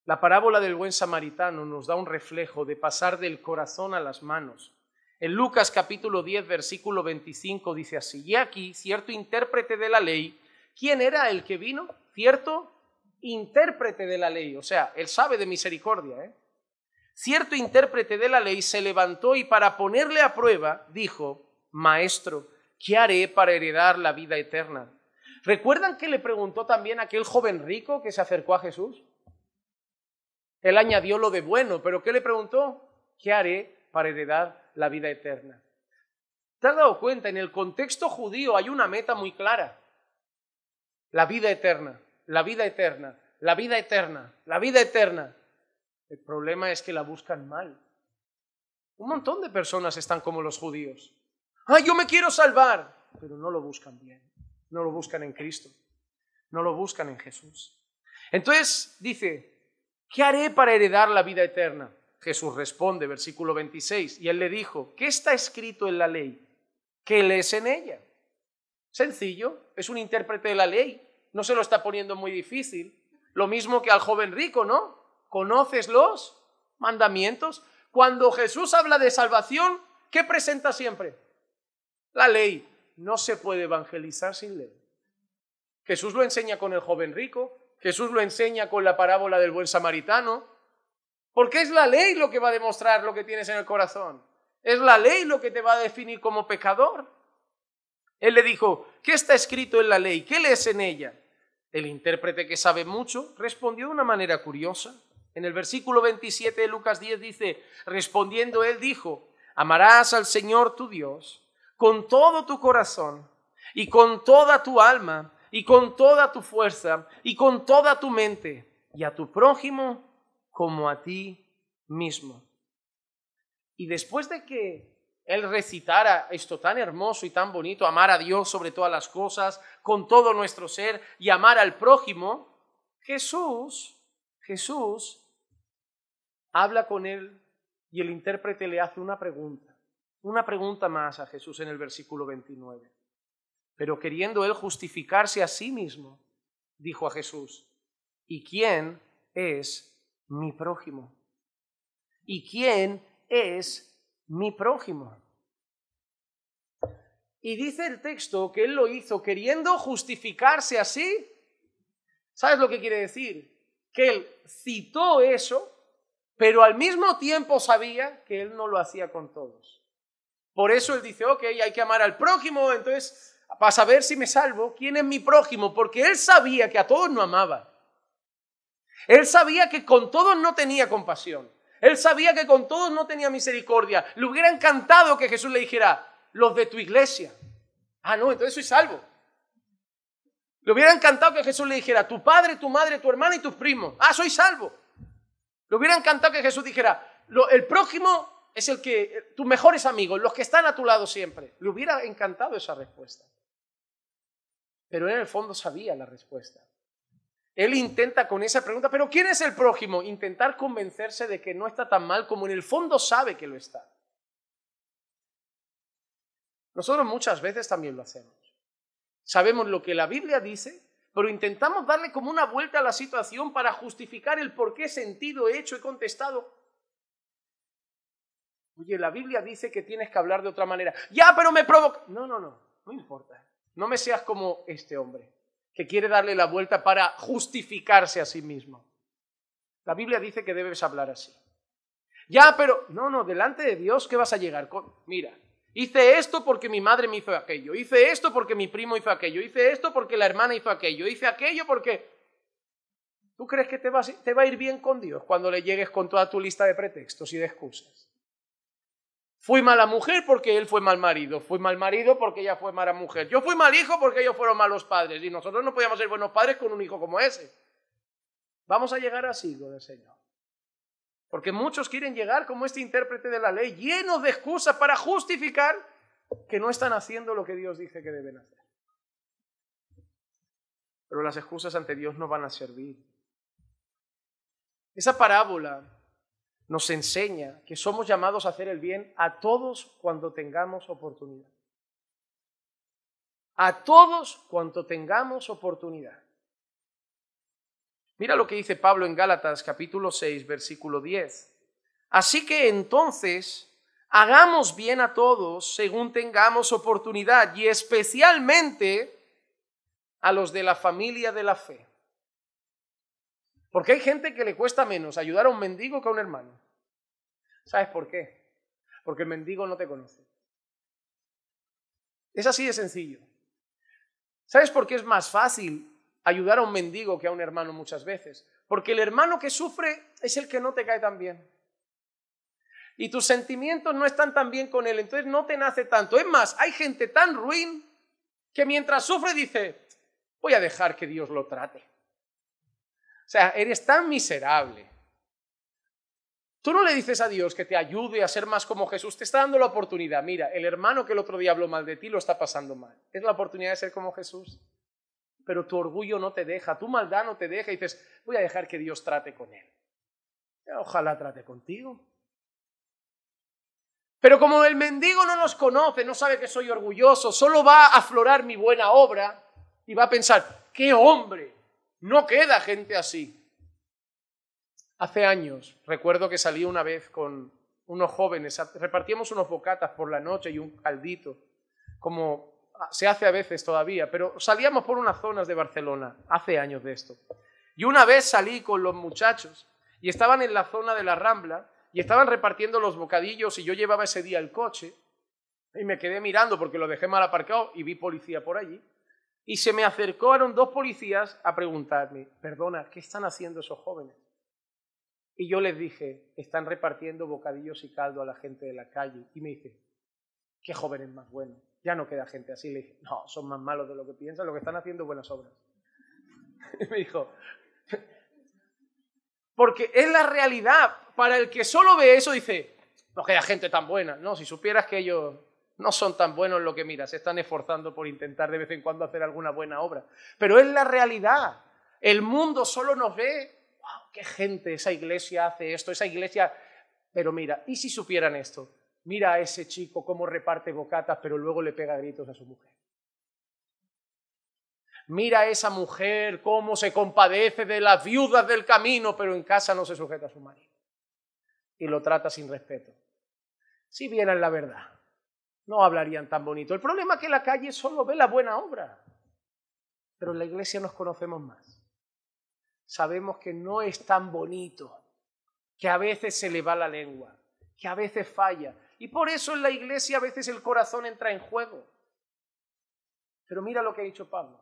La parábola del buen samaritano nos da un reflejo de pasar del corazón a las manos. En Lucas capítulo 10, versículo 25 dice así: y aquí, cierto intérprete de la ley, ¿quién era el que vino? Cierto intérprete de la ley, o sea, él sabe de misericordia, Cierto intérprete de la ley se levantó y para ponerle a prueba dijo: Maestro, ¿qué haré para heredar la vida eterna? ¿Recuerdan que le preguntó también a aquel joven rico que se acercó a Jesús? Él añadió lo de bueno, pero ¿qué le preguntó? ¿Qué haré para heredar la vida eterna? ¿Te has dado cuenta? En el contexto judío hay una meta muy clara. La vida eterna, la vida eterna, la vida eterna, la vida eterna. El problema es que la buscan mal. Un montón de personas están como los judíos. Yo me quiero salvar, pero no lo buscan bien. No lo buscan en Cristo. No lo buscan en Jesús. Entonces dice: ¿qué haré para heredar la vida eterna? Jesús responde, versículo 26, y él le dijo: ¿qué está escrito en la ley? ¿Qué lees en ella? Sencillo, es un intérprete de la ley, no se lo está poniendo muy difícil. Lo mismo que al joven rico, ¿no? ¿Conoces los mandamientos? Cuando Jesús habla de salvación, ¿qué presenta siempre? La ley. No se puede evangelizar sin ley. Jesús lo enseña con el joven rico, Jesús lo enseña con la parábola del buen samaritano, porque es la ley lo que va a demostrar lo que tienes en el corazón. Es la ley lo que te va a definir como pecador. Él le dijo: ¿qué está escrito en la ley? ¿Qué lees en ella? El intérprete, que sabe mucho, respondió de una manera curiosa. En el versículo 27 de Lucas 10 dice: respondiendo él dijo: amarás al Señor tu Dios con todo tu corazón y con toda tu alma y con toda tu fuerza y con toda tu mente, y a tu prójimo como a ti mismo. Y después de que él recitara esto tan hermoso y tan bonito, amar a Dios sobre todas las cosas, con todo nuestro ser, y amar al prójimo, Jesús habla con él y el intérprete le hace una pregunta más a Jesús en el versículo 29. Pero queriendo él justificarse a sí mismo, dijo a Jesús: ¿y quién es mi prójimo? ¿Y quién es mi prójimo? Y dice el texto que él lo hizo queriendo justificarse así. ¿Sabes lo que quiere decir? Que él citó eso, pero al mismo tiempo sabía que él no lo hacía con todos. Por eso él dice: ok, hay que amar al prójimo, entonces, para saber si me salvo, ¿quién es mi prójimo? Porque él sabía que a todos no amaba. Él sabía que con todos no tenía compasión. Él sabía que con todos no tenía misericordia. Le hubiera encantado que Jesús le dijera: los de tu iglesia. No, entonces soy salvo. Le hubiera encantado que Jesús le dijera: tu padre, tu madre, tu hermana y tus primos. Soy salvo. Le hubiera encantado que Jesús dijera: el prójimo es tus mejores amigos, los que están a tu lado siempre. Le hubiera encantado esa respuesta. Pero él en el fondo sabía la respuesta. Él intenta con esa pregunta: ¿pero quién es el prójimo? Intentar convencerse de que no está tan mal como en el fondo sabe que lo está. Nosotros muchas veces también lo hacemos. Sabemos lo que la Biblia dice, pero intentamos darle como una vuelta a la situación para justificar el por qué he sentido, he hecho, he contestado. Oye, la Biblia dice que tienes que hablar de otra manera. Pero me provoca. No importa. No me seas como este hombre que quiere darle la vuelta para justificarse a sí mismo. La Biblia dice que debes hablar así. Pero, delante de Dios, ¿qué vas a llegar con? Mira, Hice esto porque mi madre me hizo aquello. Hice esto porque mi primo hizo aquello. Hice esto porque la hermana hizo aquello. Hice aquello porque... ¿Tú crees que te va a ir bien con Dios cuando le llegues con toda tu lista de pretextos y de excusas? Fui mala mujer porque él fue mal marido. Fui mal marido porque ella fue mala mujer. Yo fui mal hijo porque ellos fueron malos padres. Y nosotros no podíamos ser buenos padres con un hijo como ese. Vamos a llegar así con el Señor. Porque muchos quieren llegar como este intérprete de la ley, llenos de excusas para justificar que no están haciendo lo que Dios dice que deben hacer. Pero las excusas ante Dios no van a servir. Esa parábola nos enseña que somos llamados a hacer el bien a todos cuando tengamos oportunidad. A todos cuando tengamos oportunidad. Mira lo que dice Pablo en Gálatas capítulo 6, versículo 10. Así que entonces hagamos bien a todos según tengamos oportunidad y especialmente a los de la familia de la fe. Porque hay gente que le cuesta menos ayudar a un mendigo que a un hermano. ¿Sabes por qué? Porque el mendigo no te conoce. Es así de sencillo. ¿Sabes por qué es más fácil ayudar a un mendigo que a un hermano muchas veces? Porque el hermano que sufre es el que no te cae tan bien. Y tus sentimientos no están tan bien con él, entonces no te nace tanto. Es más, hay gente tan ruin que mientras sufre dice, voy a dejar que Dios lo trate. O sea, eres tan miserable. Tú no le dices a Dios que te ayude a ser más como Jesús, te está dando la oportunidad. Mira, el hermano que el otro día habló mal de ti lo está pasando mal. Es la oportunidad de ser como Jesús. Pero tu orgullo no te deja, tu maldad no te deja y dices, voy a dejar que Dios trate con él. Ojalá trate contigo. Pero como el mendigo no nos conoce, no sabe que soy orgulloso, solo va a aflorar mi buena obra y va a pensar, ¡qué hombre! No queda gente así. Hace años, recuerdo que salí una vez con unos jóvenes, repartíamos unos bocatas por la noche y un caldito, como se hace a veces todavía, pero salíamos por unas zonas de Barcelona, hace años de esto. Y una vez salí con los muchachos y estaban en la zona de la Rambla y estaban repartiendo los bocadillos y yo llevaba ese día el coche y me quedé mirando porque lo dejé mal aparcado y vi policía por allí. Y se me acercaron dos policías a preguntarme, perdona, ¿qué están haciendo esos jóvenes? Y yo les dije, están repartiendo bocadillos y caldo a la gente de la calle. Y me dice, qué jóvenes más buenos. Ya no queda gente así. Le dije, no, son más malos de lo que piensan, lo que están haciendo buenas obras. Y me dijo, porque es la realidad. Para el que solo ve eso dice, no queda gente tan buena. No, si supieras que ellos no son tan buenos en lo que miras, se están esforzando por intentar de vez en cuando hacer alguna buena obra. Pero es la realidad. El mundo solo nos ve, wow, qué gente, esa iglesia hace esto, esa iglesia... Pero mira, ¿y si supieran esto? Mira a ese chico cómo reparte bocatas, pero luego le pega gritos a su mujer. Mira a esa mujer cómo se compadece de las viudas del camino, pero en casa no se sujeta a su marido. Y lo trata sin respeto. Si vieran la verdad, no hablarían tan bonito. El problema es que la calle solo ve la buena obra. Pero en la iglesia nos conocemos más. Sabemos que no es tan bonito, que a veces se le va la lengua, que a veces falla. Y por eso en la iglesia a veces el corazón entra en juego. Pero mira lo que ha dicho Pablo.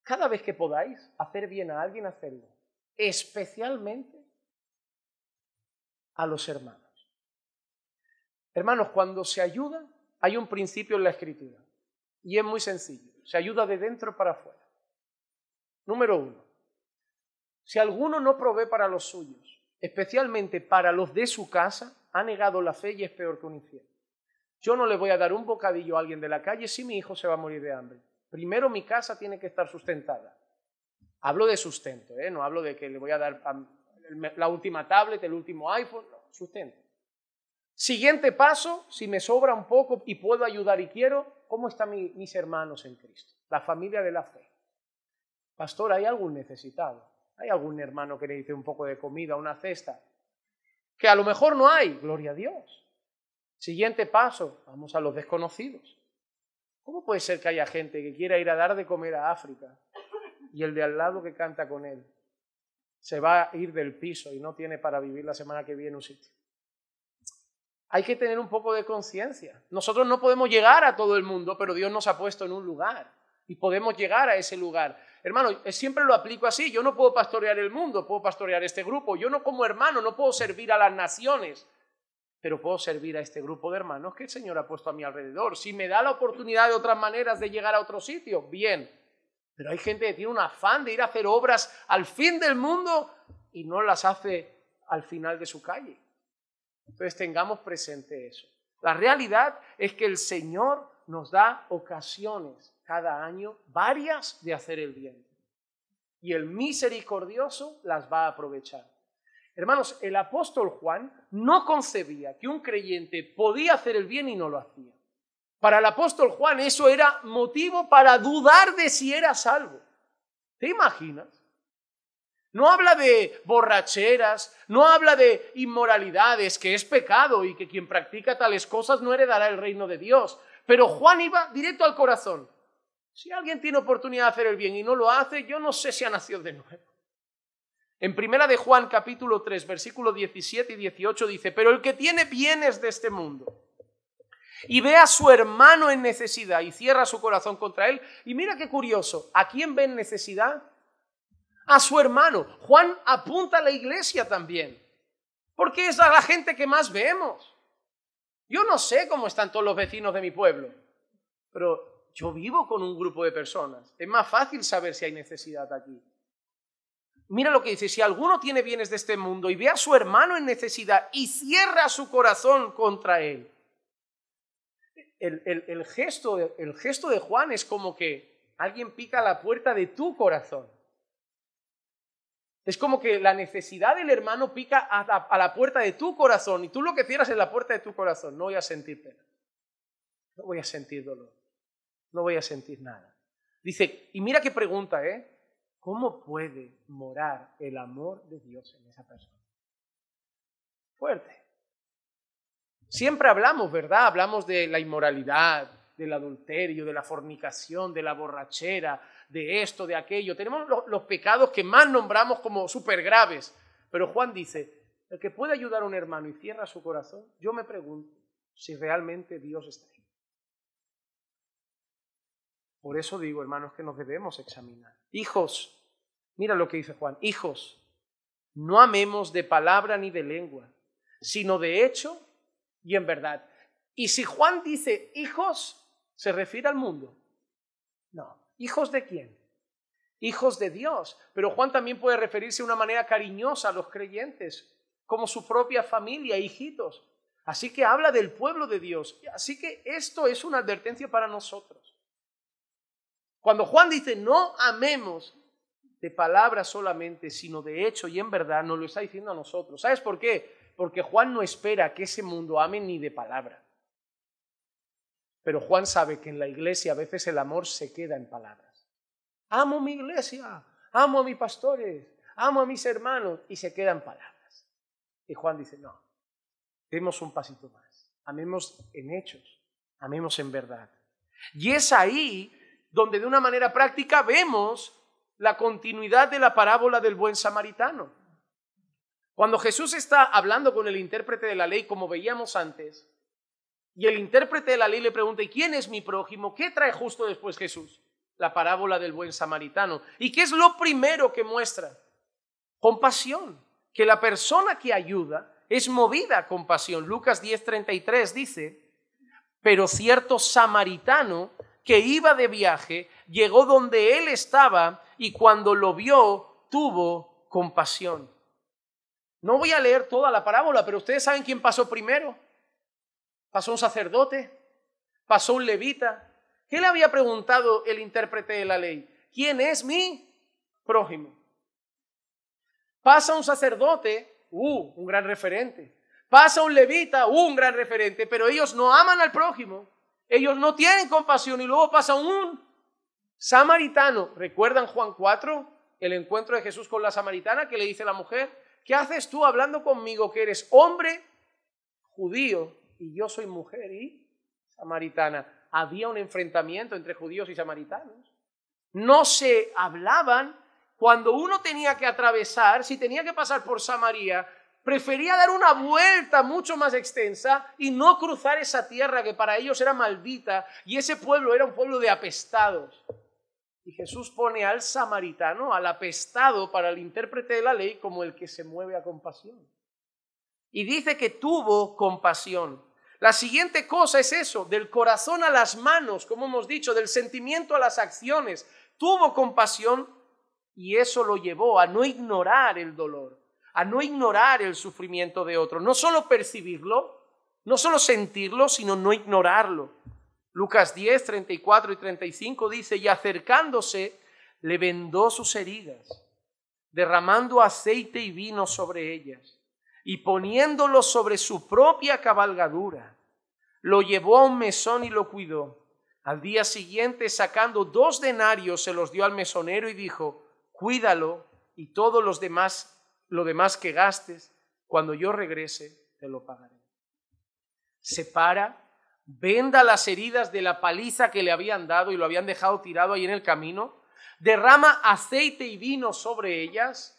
Cada vez que podáis hacer bien a alguien, hacedlo. Especialmente a los hermanos. Hermanos, cuando se ayuda, hay un principio en la Escritura. Y es muy sencillo. Se ayuda de dentro para afuera. Número 1. Si alguno no provee para los suyos, especialmente para los de su casa, ha negado la fe y es peor que un infiel. Yo no le voy a dar un bocadillo a alguien de la calle si mi hijo se va a morir de hambre. Primero mi casa tiene que estar sustentada. Hablo de sustento, no hablo de que le voy a dar la última tablet, el último iPhone, no, sustento. Siguiente paso, si me sobra un poco y puedo ayudar y quiero, ¿cómo están mis hermanos en Cristo? La familia de la fe. Pastor, ¿hay algún necesitado? ¿Hay algún hermano que necesite un poco de comida, una cesta? Que a lo mejor no hay, gloria a Dios. Siguiente paso, vamos a los desconocidos. ¿Cómo puede ser que haya gente que quiera ir a dar de comer a África y el de al lado que canta con él se va a ir del piso y no tiene para vivir la semana que viene un sitio? Hay que tener un poco de conciencia. Nosotros no podemos llegar a todo el mundo, pero Dios nos ha puesto en un lugar y podemos llegar a ese lugar. Hermano, siempre lo aplico así. Yo no puedo pastorear el mundo, puedo pastorear este grupo. Yo no, como hermano, no puedo servir a las naciones, pero puedo servir a este grupo de hermanos que el Señor ha puesto a mi alrededor. Si me da la oportunidad de otras maneras de llegar a otro sitio, bien. Pero hay gente que tiene un afán de ir a hacer obras al fin del mundo y no las hace al final de su calle. Entonces tengamos presente eso. La realidad es que el Señor nos da ocasiones cada año, varias, de hacer el bien. Y el misericordioso las va a aprovechar. Hermanos, el apóstol Juan no concebía que un creyente podía hacer el bien y no lo hacía. Para el apóstol Juan eso era motivo para dudar de si era salvo. ¿Te imaginas? No habla de borracheras, no habla de inmoralidades, que es pecado y que quien practica tales cosas no heredará el reino de Dios. Pero Juan iba directo al corazón. Si alguien tiene oportunidad de hacer el bien y no lo hace, yo no sé si ha nacido de nuevo. En primera de Juan capítulo 3, versículos 17 y 18 dice: pero el que tiene bienes de este mundo y ve a su hermano en necesidad y cierra su corazón contra él, y mira qué curioso, ¿a quién ve en necesidad? A su hermano. Juan apunta a la iglesia también, porque es a la gente que más vemos. Yo no sé cómo están todos los vecinos de mi pueblo, pero yo vivo con un grupo de personas. Es más fácil saber si hay necesidad aquí. Mira lo que dice: si alguno tiene bienes de este mundo y ve a su hermano en necesidad y cierra su corazón contra él. El gesto de Juan es como que alguien pica la puerta de tu corazón. Es como que la necesidad del hermano pica a la puerta de tu corazón y tú lo que cierras es la puerta de tu corazón. No voy a sentir pena, no voy a sentir dolor, no voy a sentir nada. Dice, y mira qué pregunta, ¿cómo puede morar el amor de Dios en esa persona? Fuerte. Siempre hablamos, ¿verdad? Hablamos de la inmoralidad, del adulterio, de la fornicación, de la borrachera, de esto, de aquello. Tenemos los pecados que más nombramos como súper graves. Pero Juan dice, el que puede ayudar a un hermano y cierra su corazón, yo me pregunto si realmente Dios está ahí. Por eso digo, hermanos, que nos debemos examinar. Hijos, mira lo que dice Juan, hijos, no amemos de palabra ni de lengua, sino de hecho y en verdad. Y si Juan dice hijos, ¿se refiere al mundo? No. ¿Hijos de quién? Hijos de Dios. Pero Juan también puede referirse de una manera cariñosa a los creyentes, como su propia familia, hijitos. Así que habla del pueblo de Dios. Así que esto es una advertencia para nosotros. Cuando Juan dice no amemos de palabra solamente, sino de hecho y en verdad, nos lo está diciendo a nosotros. ¿Sabes por qué? Porque Juan no espera que ese mundo ame ni de palabra. Pero Juan sabe que en la iglesia a veces el amor se queda en palabras. Amo mi iglesia, amo a mis pastores, amo a mis hermanos, y se queda en palabras. Y Juan dice, no, demos un pasito más. Amemos en hechos, amemos en verdad. Y es ahí donde de una manera práctica vemos la continuidad de la parábola del buen samaritano. Cuando Jesús está hablando con el intérprete de la ley, como veíamos antes, y el intérprete de la ley le pregunta, ¿y quién es mi prójimo? ¿Qué trae justo después Jesús? La parábola del buen samaritano. ¿Y qué es lo primero que muestra? Compasión. Que la persona que ayuda es movida a compasión. Lucas 10:33 dice, pero cierto samaritano que iba de viaje llegó donde él estaba y cuando lo vio tuvo compasión. No voy a leer toda la parábola, pero ustedes saben quién pasó primero. Pasó un sacerdote, pasó un levita. ¿Qué le había preguntado el intérprete de la ley? ¿Quién es mi prójimo? Pasa un sacerdote, un gran referente. Pasa un levita, un gran referente, pero ellos no aman al prójimo. Ellos no tienen compasión y luego pasa un samaritano. ¿Recuerdan Juan 4? El encuentro de Jesús con la samaritana que le dice a la mujer, ¿qué haces tú hablando conmigo que eres hombre judío y yo soy mujer y samaritana? Había un enfrentamiento entre judíos y samaritanos. No se hablaban. Cuando uno tenía que atravesar, si tenía que pasar por Samaria, prefería dar una vuelta mucho más extensa y no cruzar esa tierra que para ellos era maldita y ese pueblo era un pueblo de apestados. Y Jesús pone al samaritano, al apestado para el intérprete de la ley, como el que se mueve a compasión. Y dice que tuvo compasión. La siguiente cosa es eso, del corazón a las manos, como hemos dicho, del sentimiento a las acciones. Tuvo compasión y eso lo llevó a no ignorar el dolor, a no ignorar el sufrimiento de otro. No solo percibirlo, no solo sentirlo, sino no ignorarlo. Lucas 10, 34 y 35 dice, y acercándose le vendó sus heridas, derramando aceite y vino sobre ellas, y poniéndolo sobre su propia cabalgadura, lo llevó a un mesón y lo cuidó. Al día siguiente, sacando 2 denarios, se los dio al mesonero y dijo, cuídalo y todo lo demás que gastes, cuando yo regrese, te lo pagaré. Se para, venda las heridas de la paliza que le habían dado y lo habían dejado tirado ahí en el camino, derrama aceite y vino sobre ellas,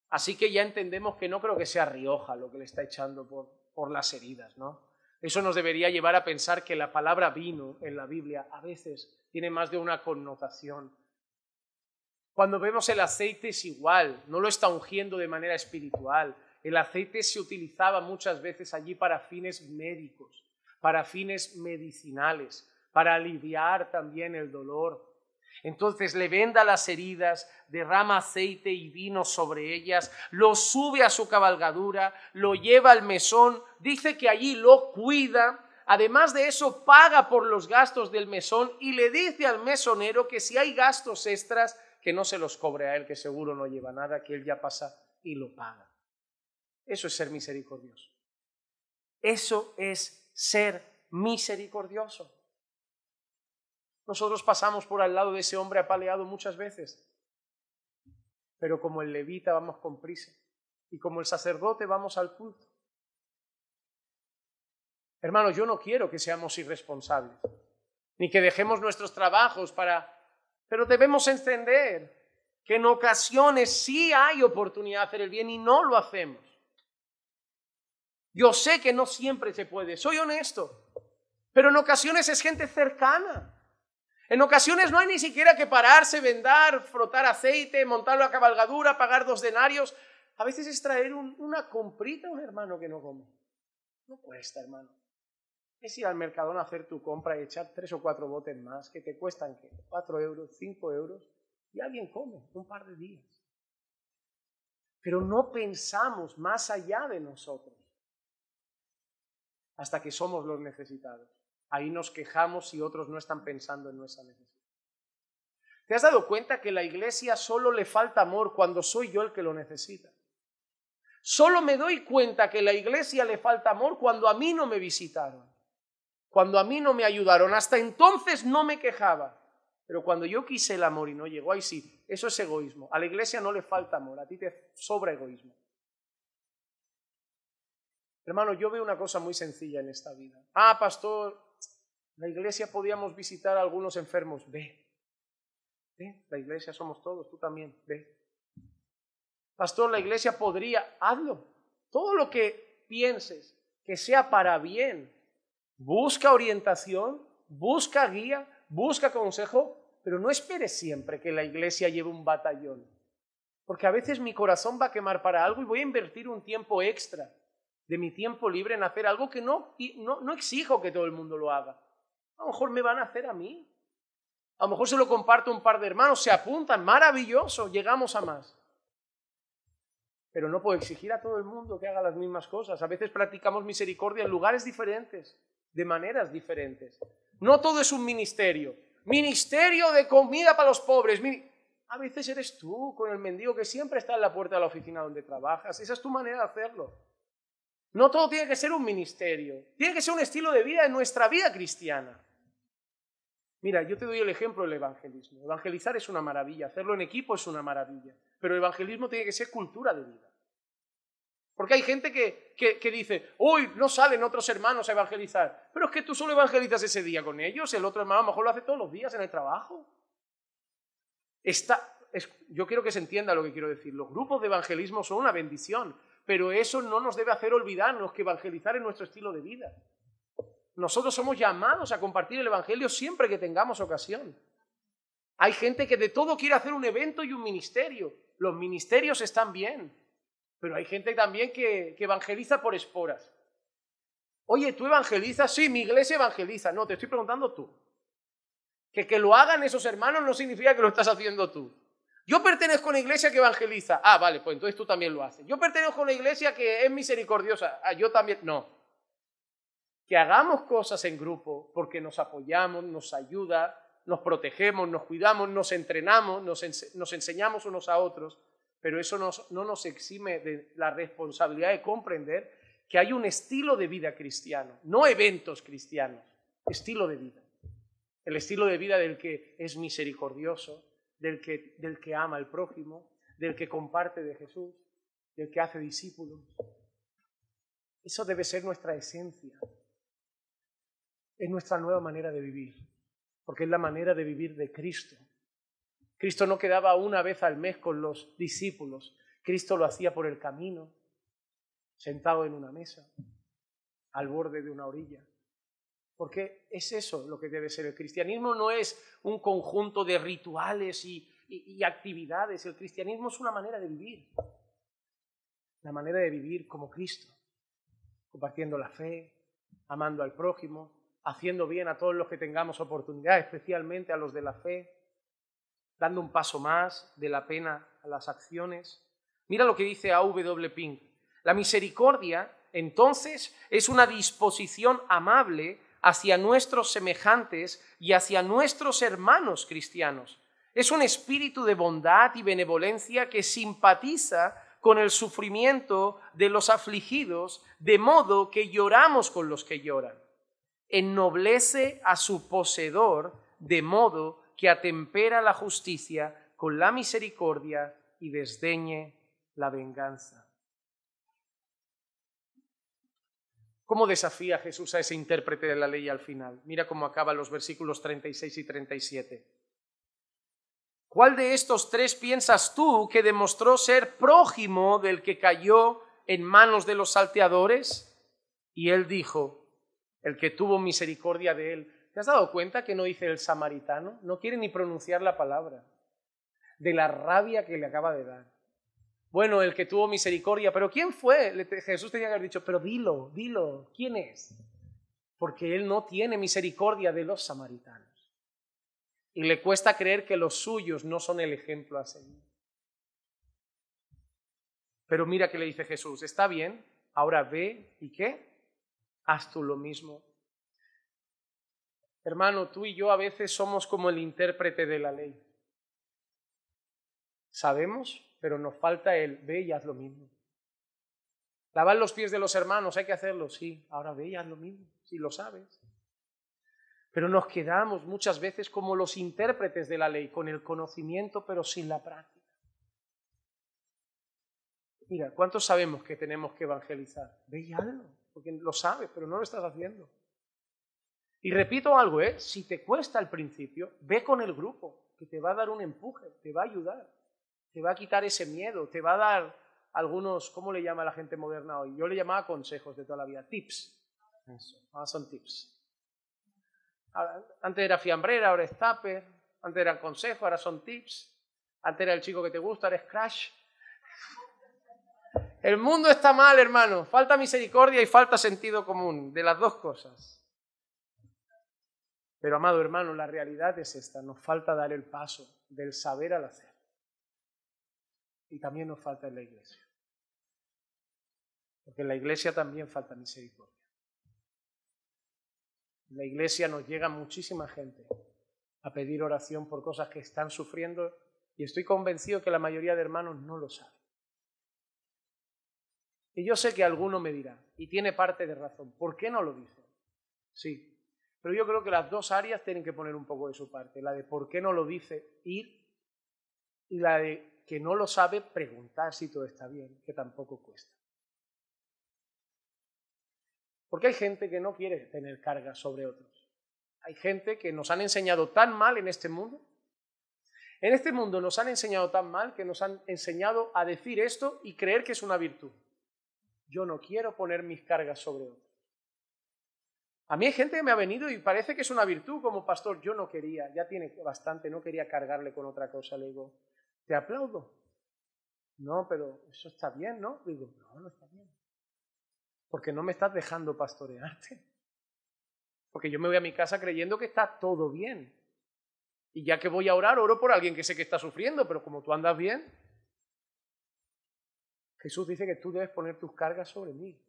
así que ya entendemos que no creo que sea Rioja lo que le está echando por las heridas, ¿no? Eso nos debería llevar a pensar que la palabra vino en la Biblia a veces tiene más de una connotación. Cuando vemos el aceite es igual, no lo está ungiendo de manera espiritual. El aceite se utilizaba muchas veces allí para fines médicos, para fines medicinales, para aliviar también el dolor. Entonces le venda las heridas, derrama aceite y vino sobre ellas, lo sube a su cabalgadura, lo lleva al mesón, dice que allí lo cuida, además de eso paga por los gastos del mesón y le dice al mesonero que si hay gastos extras, que no se los cobre a él, que seguro no lleva nada, que él ya pasa y lo paga. Eso es ser misericordioso. Eso es ser misericordioso. Nosotros pasamos por al lado de ese hombre apaleado muchas veces, pero como el levita vamos con prisa y como el sacerdote vamos al culto. Hermanos, yo no quiero que seamos irresponsables, ni que dejemos nuestros trabajos pero debemos entender que en ocasiones sí hay oportunidad de hacer el bien y no lo hacemos. Yo sé que no siempre se puede, soy honesto, pero en ocasiones es gente cercana. En ocasiones no hay ni siquiera que pararse, vendar, frotar aceite, montarlo a cabalgadura, pagar 2 denarios. A veces es traer una comprita a un hermano que no come. No cuesta, hermano. Es ir al Mercadona a hacer tu compra y echar 3 o 4 botes más que te cuestan, ¿qué? 4 euros, 5 euros, y alguien come un par de días. Pero no pensamos más allá de nosotros hasta que somos los necesitados. Ahí nos quejamos si otros no están pensando en nuestra necesidad. ¿Te has dado cuenta que a la iglesia solo le falta amor cuando soy yo el que lo necesita? Solo me doy cuenta que a la iglesia le falta amor cuando a mí no me visitaron, cuando a mí no me ayudaron. Hasta entonces no me quejaba, pero cuando yo quise el amor y no llegó, ahí sí, eso es egoísmo. A la iglesia no le falta amor, a ti te sobra egoísmo. Hermano, yo veo una cosa muy sencilla en esta vida. Pastor, la iglesia podíamos visitar a algunos enfermos. Ve, la iglesia somos todos, tú también, ve. Pastor, la iglesia podría, hazlo. Todo lo que pienses que sea para bien. Busca orientación, busca guía, busca consejo, pero no esperes siempre que la iglesia lleve un batallón. Porque a veces mi corazón va a quemar para algo y voy a invertir un tiempo extra de mi tiempo libre en hacer algo que no exijo que todo el mundo lo haga. A lo mejor me van a hacer a mí. A lo mejor se lo comparto a un par de hermanos, se apuntan, maravilloso, llegamos a más. Pero no puedo exigir a todo el mundo que haga las mismas cosas. A veces practicamos misericordia en lugares diferentes, de maneras diferentes. No todo es un ministerio. Ministerio de comida para los pobres. A veces eres tú con el mendigo que siempre está en la puerta de la oficina donde trabajas. Esa es tu manera de hacerlo. No todo tiene que ser un ministerio. Tiene que ser un estilo de vida en nuestra vida cristiana. Mira, yo te doy el ejemplo del evangelismo. Evangelizar es una maravilla, hacerlo en equipo es una maravilla, pero el evangelismo tiene que ser cultura de vida. Porque hay gente que dice, uy, no salen otros hermanos a evangelizar, pero es que tú solo evangelizas ese día con ellos, el otro hermano a lo mejor lo hace todos los días en el trabajo. Yo quiero que se entienda lo que quiero decir. Los grupos de evangelismo son una bendición, pero eso no nos debe hacer olvidarnos que evangelizar es nuestro estilo de vida. Nosotros somos llamados a compartir el evangelio siempre que tengamos ocasión. Hay gente que de todo quiere hacer un evento y un ministerio. Los ministerios están bien, pero hay gente también que evangeliza por esporas. Oye, ¿tú evangelizas? Sí, mi iglesia evangeliza. No, te estoy preguntando tú. Que lo hagan esos hermanos no significa que lo estás haciendo tú. Yo pertenezco a una iglesia que evangeliza. Ah, vale, pues entonces tú también lo haces. Yo pertenezco a una iglesia que es misericordiosa. Ah, yo también. No. Que hagamos cosas en grupo porque nos apoyamos, nos ayuda, nos protegemos, nos cuidamos, nos entrenamos, nos enseñamos unos a otros, pero eso no nos exime de la responsabilidad de comprender que hay un estilo de vida cristiano, no eventos cristianos, estilo de vida. El estilo de vida del que es misericordioso, del que ama al prójimo, del que comparte de Jesús, del que hace discípulos. Eso debe ser nuestra esencia. Es nuestra nueva manera de vivir, porque es la manera de vivir de Cristo. Cristo no quedaba una vez al mes con los discípulos, Cristo lo hacía por el camino, sentado en una mesa, al borde de una orilla. Porque es eso lo que debe ser el cristianismo, no es un conjunto de rituales y actividades, el cristianismo es una manera de vivir, la manera de vivir como Cristo, compartiendo la fe, amando al prójimo, haciendo bien a todos los que tengamos oportunidad, especialmente a los de la fe, dando un paso más de la pena a las acciones. Mira lo que dice A.W. Pink. La misericordia, entonces, es una disposición amable hacia nuestros semejantes y hacia nuestros hermanos cristianos. Es un espíritu de bondad y benevolencia que simpatiza con el sufrimiento de los afligidos, de modo que lloramos con los que lloran. Ennoblece a su poseedor, de modo que atempera la justicia con la misericordia y desdeñe la venganza. ¿Cómo desafía Jesús a ese intérprete de la ley al final? Mira cómo acaban los versículos 36 y 37. ¿Cuál de estos tres piensas tú que demostró ser prójimo del que cayó en manos de los salteadores? Y él dijo, el que tuvo misericordia de él. ¿Te has dado cuenta que no dice el samaritano? No quiere ni pronunciar la palabra, de la rabia que le acaba de dar. Bueno, el que tuvo misericordia, pero ¿quién fue? Jesús tenía que haber dicho, pero dilo, ¿quién es? Porque él no tiene misericordia de los samaritanos. Y le cuesta creer que los suyos no son el ejemplo a seguir. Pero mira que le dice Jesús, está bien, ahora ve, ¿y qué? Haz tú lo mismo. Hermano, tú y yo a veces somos como el intérprete de la ley. Sabemos, pero nos falta el ve y haz lo mismo. Lavar los pies de los hermanos, hay que hacerlo, sí. Ahora ve y haz lo mismo, si lo sabes. Pero nos quedamos muchas veces como los intérpretes de la ley, con el conocimiento pero sin la práctica. Mira, ¿cuántos sabemos que tenemos que evangelizar? Ve y hazlo, porque lo sabes, pero no lo estás haciendo. Y repito algo, si te cuesta al principio, ve con el grupo, que te va a dar un empuje, te va a ayudar, te va a quitar ese miedo, te va a dar algunos, ¿cómo le llama la gente moderna hoy? Yo le llamaba consejos de toda la vida, tips. Eso, ahora son tips. Antes era fiambrera, ahora es tupper. Antes eran consejos, ahora son tips. Antes era el chico que te gusta, ahora es crash. El mundo está mal, hermano. Falta misericordia y falta sentido común, de las dos cosas. Pero, amado hermano, la realidad es esta. Nos falta dar el paso del saber al hacer. Y también nos falta en la iglesia. Porque en la iglesia también falta misericordia. En la iglesia nos llega muchísima gente a pedir oración por cosas que están sufriendo y estoy convencido que la mayoría de hermanos no lo saben. Y yo sé que alguno me dirá, y tiene parte de razón, ¿por qué no lo dice? Sí, pero yo creo que las dos áreas tienen que poner un poco de su parte, la de por qué no lo dice, ir, y la de que no lo sabe, preguntar si todo está bien, que tampoco cuesta. Porque hay gente que no quiere tener carga sobre otros. Hay gente que nos han enseñado tan mal en este mundo. En este mundo nos han enseñado tan mal que nos han enseñado a decir esto y creer que es una virtud. Yo no quiero poner mis cargas sobre otros. A mí hay gente que me ha venido y parece que es una virtud como pastor. Yo no quería, ya tiene bastante, no quería cargarle con otra cosa. Le digo, te aplaudo. No, pero eso está bien, ¿no? Le digo, no, no está bien. Porque no me estás dejando pastorearte. Porque yo me voy a mi casa creyendo que está todo bien. Y ya que voy a orar, oro por alguien que sé que está sufriendo, pero como tú andas bien, Jesús dice que tú debes poner tus cargas sobre mí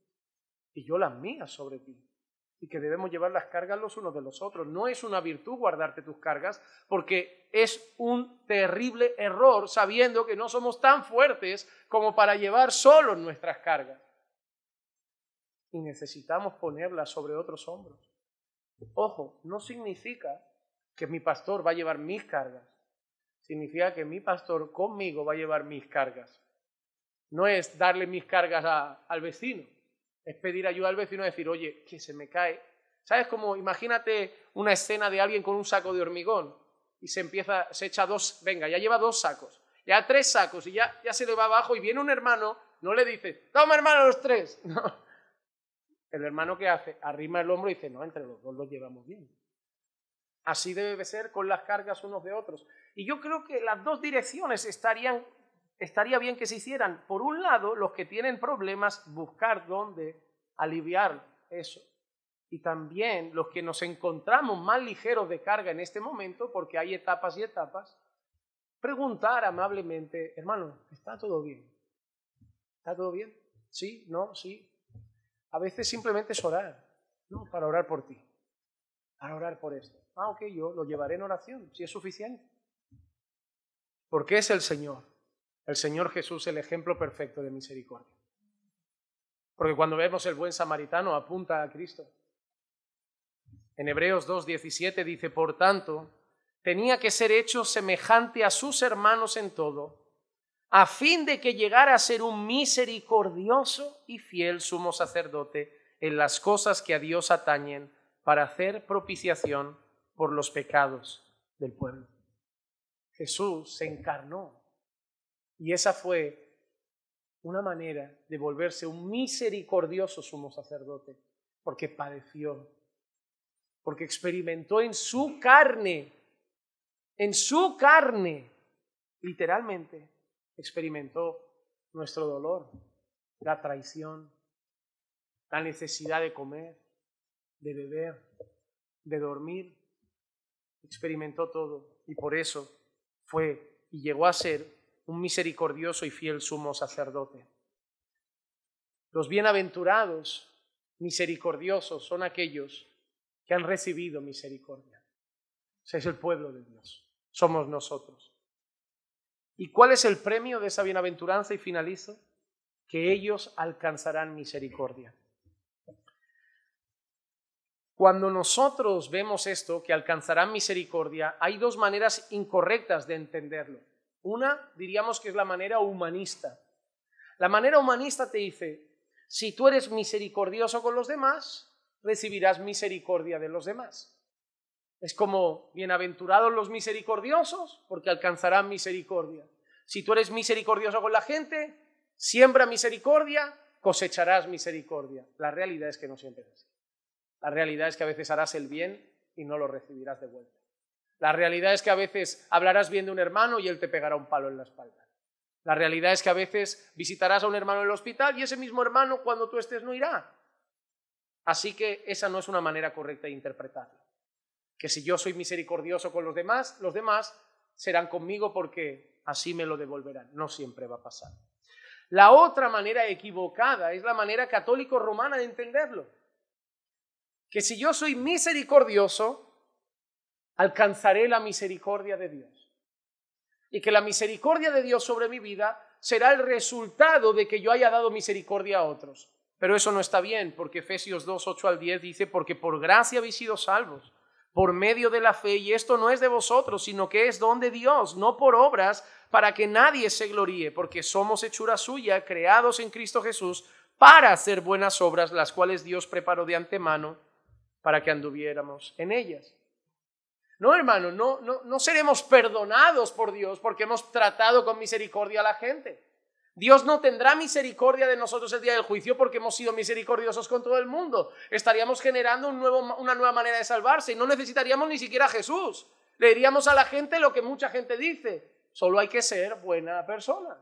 y yo las mías sobre ti. Y que debemos llevar las cargas los unos de los otros. No es una virtud guardarte tus cargas, porque es un terrible error sabiendo que no somos tan fuertes como para llevar solos nuestras cargas. Y necesitamos ponerlas sobre otros hombros. Ojo, no significa que mi pastor va a llevar mis cargas. Significa que mi pastor conmigo va a llevar mis cargas. No es darle mis cargas al vecino. Es pedir ayuda al vecino y decir, oye, que se me cae. ¿Sabes cómo? Imagínate una escena de alguien con un saco de hormigón y se echa dos, venga, ya lleva 2 sacos, ya 3 sacos y ya se le va abajo y viene un hermano, no le dice, toma hermano los 3. No. El hermano ¿qué hace? Arrima el hombro y dice, no, entre los 2 los llevamos bien. Así debe ser con las cargas unos de otros. Y yo creo que las 2 direcciones estaría bien que se hicieran. Por un lado, los que tienen problemas, buscar dónde aliviar eso. Y también los que nos encontramos más ligeros de carga en este momento, porque hay etapas y etapas, preguntar amablemente, hermano, ¿está todo bien? ¿Está todo bien? ¿Sí? ¿No? ¿Sí? A veces simplemente es orar, ¿no? Para orar por ti, para orar por esto. Ah, ok, yo lo llevaré en oración, si es suficiente. Porque es el Señor Jesús, el ejemplo perfecto de misericordia. Porque cuando vemos el buen samaritano apunta a Cristo. En Hebreos 2:17 dice, por tanto, tenía que ser hecho semejante a sus hermanos en todo, a fin de que llegara a ser un misericordioso y fiel sumo sacerdote en las cosas que a Dios atañen, para hacer propiciación por los pecados del pueblo. Jesús se encarnó y esa fue una manera de volverse un misericordioso sumo sacerdote, porque padeció, porque experimentó en su carne, literalmente, experimentó nuestro dolor, la traición, la necesidad de comer, de beber, de dormir. Experimentó todo y por eso fue y llegó a ser un misericordioso y fiel sumo sacerdote. Los bienaventurados, misericordiosos, son aquellos que han recibido misericordia. Ese es el pueblo de Dios, somos nosotros. ¿Y cuál es el premio de esa bienaventuranza? Y finalizo, que ellos alcanzarán misericordia. Cuando nosotros vemos esto, que alcanzarán misericordia, hay 2 maneras incorrectas de entenderlo. Una, diríamos que es la manera humanista. La manera humanista te dice, si tú eres misericordioso con los demás, recibirás misericordia de los demás. Es como, bienaventurados los misericordiosos, porque alcanzarán misericordia. Si tú eres misericordioso con la gente, siembra misericordia, cosecharás misericordia. La realidad es que no siempre es así. La realidad es que a veces harás el bien y no lo recibirás de vuelta. La realidad es que a veces hablarás bien de un hermano y él te pegará un palo en la espalda. La realidad es que a veces visitarás a un hermano en el hospital y ese mismo hermano cuando tú estés no irá. Así que esa no es una manera correcta de interpretarlo. Que si yo soy misericordioso con los demás serán conmigo porque así me lo devolverán. No siempre va a pasar. La otra manera equivocada es la manera católico-romana de entenderlo. Que si yo soy misericordioso, alcanzaré la misericordia de Dios. Y que la misericordia de Dios sobre mi vida será el resultado de que yo haya dado misericordia a otros. Pero eso no está bien, porque Efesios 2, 8 al 10 dice, porque por gracia habéis sido salvos, por medio de la fe, y esto no es de vosotros, sino que es don de Dios, no por obras, para que nadie se gloríe, porque somos hechura suya, creados en Cristo Jesús, para hacer buenas obras, las cuales Dios preparó de antemano, para que anduviéramos en ellas. No, hermano, no seremos perdonados por Dios porque hemos tratado con misericordia a la gente. Dios no tendrá misericordia de nosotros el día del juicio porque hemos sido misericordiosos con todo el mundo. Estaríamos generando una nueva manera de salvarse y no necesitaríamos ni siquiera a Jesús. Le diríamos a la gente lo que mucha gente dice. Solo hay que ser buena persona.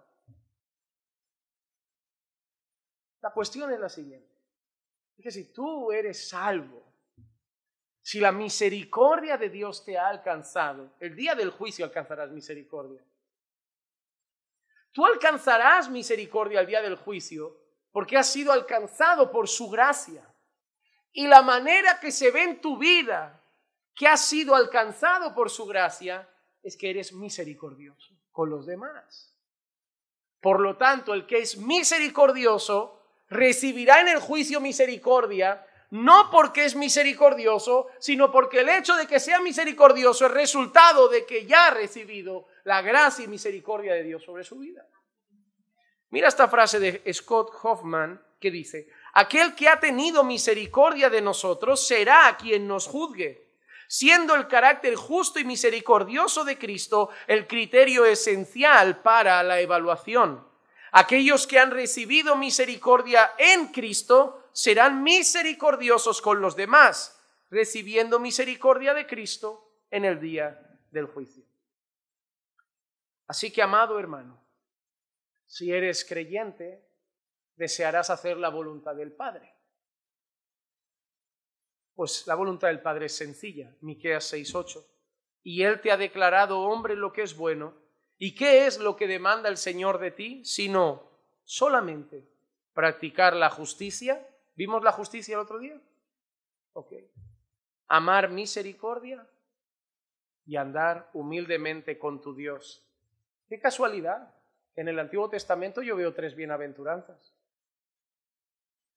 La cuestión es la siguiente. Es que si tú eres salvo, si la misericordia de Dios te ha alcanzado, el día del juicio alcanzarás misericordia. Tú alcanzarás misericordia al día del juicio porque has sido alcanzado por su gracia. Y la manera que se ve en tu vida que has sido alcanzado por su gracia es que eres misericordioso con los demás. Por lo tanto, el que es misericordioso recibirá en el juicio misericordia, no porque es misericordioso, sino porque el hecho de que sea misericordioso es resultado de que ya ha recibido la gracia y misericordia de Dios sobre su vida. Mira esta frase de Scott Hoffman que dice: aquel que ha tenido misericordia de nosotros será quien nos juzgue, siendo el carácter justo y misericordioso de Cristo el criterio esencial para la evaluación. Aquellos que han recibido misericordia en Cristo serán misericordiosos con los demás, recibiendo misericordia de Cristo en el día del juicio. Así que, amado hermano, si eres creyente, desearás hacer la voluntad del Padre. Pues la voluntad del Padre es sencilla, Miqueas 6:8. Y Él te ha declarado hombre lo que es bueno. ¿Y qué es lo que demanda el Señor de ti? Sino solamente practicar la justicia. ¿Vimos la justicia el otro día? Ok. Amar misericordia y andar humildemente con tu Dios. ¡Qué casualidad! En el Antiguo Testamento yo veo 3 bienaventuranzas.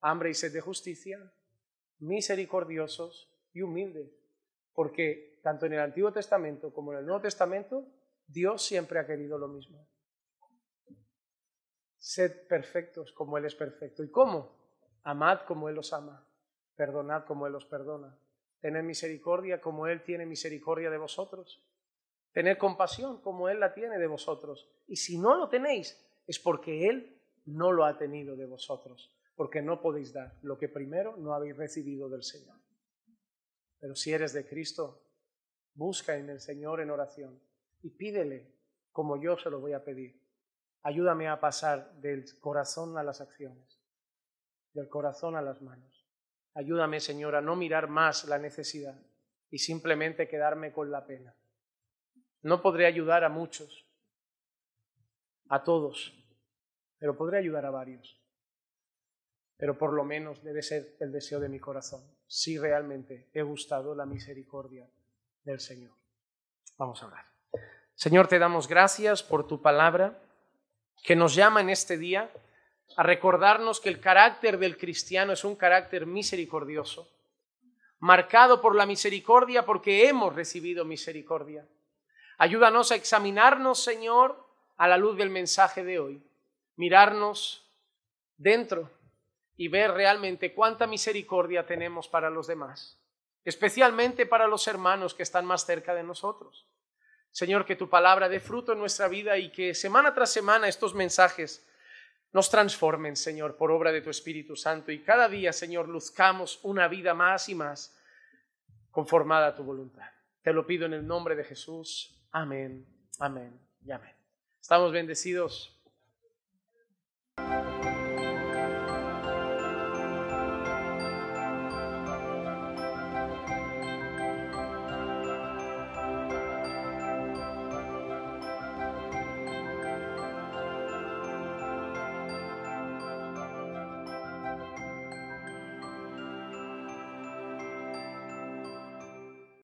Hambre y sed de justicia, misericordiosos y humildes. Porque tanto en el Antiguo Testamento como en el Nuevo Testamento, Dios siempre ha querido lo mismo. Sed perfectos como Él es perfecto. ¿Y cómo? Amad como Él os ama. Perdonad como Él os perdona. Tened misericordia como Él tiene misericordia de vosotros. Tened compasión como Él la tiene de vosotros. Y si no lo tenéis, es porque Él no lo ha tenido de vosotros. Porque no podéis dar lo que primero no habéis recibido del Señor. Pero si eres de Cristo, busca en el Señor en oración y pídele como yo se lo voy a pedir. Ayúdame a pasar del corazón a las acciones, del corazón a las manos. Ayúdame, Señor, a no mirar más la necesidad y simplemente quedarme con la pena. No podré ayudar a muchos, a todos, pero podré ayudar a varios. Pero por lo menos debe ser el deseo de mi corazón, si realmente he gustado la misericordia del Señor. Vamos a orar. Señor, te damos gracias por tu palabra que nos llama en este día a recordarnos que el carácter del cristiano es un carácter misericordioso, marcado por la misericordia porque hemos recibido misericordia. Ayúdanos a examinarnos, Señor, a la luz del mensaje de hoy, mirarnos dentro y ver realmente cuánta misericordia tenemos para los demás, especialmente para los hermanos que están más cerca de nosotros. Señor, que tu palabra dé fruto en nuestra vida y que semana tras semana estos mensajes nos transformen, Señor, por obra de tu Espíritu Santo y cada día, Señor, luzcamos una vida más y más conformada a tu voluntad. Te lo pido en el nombre de Jesús. Amén, amén y amén. Estamos bendecidos.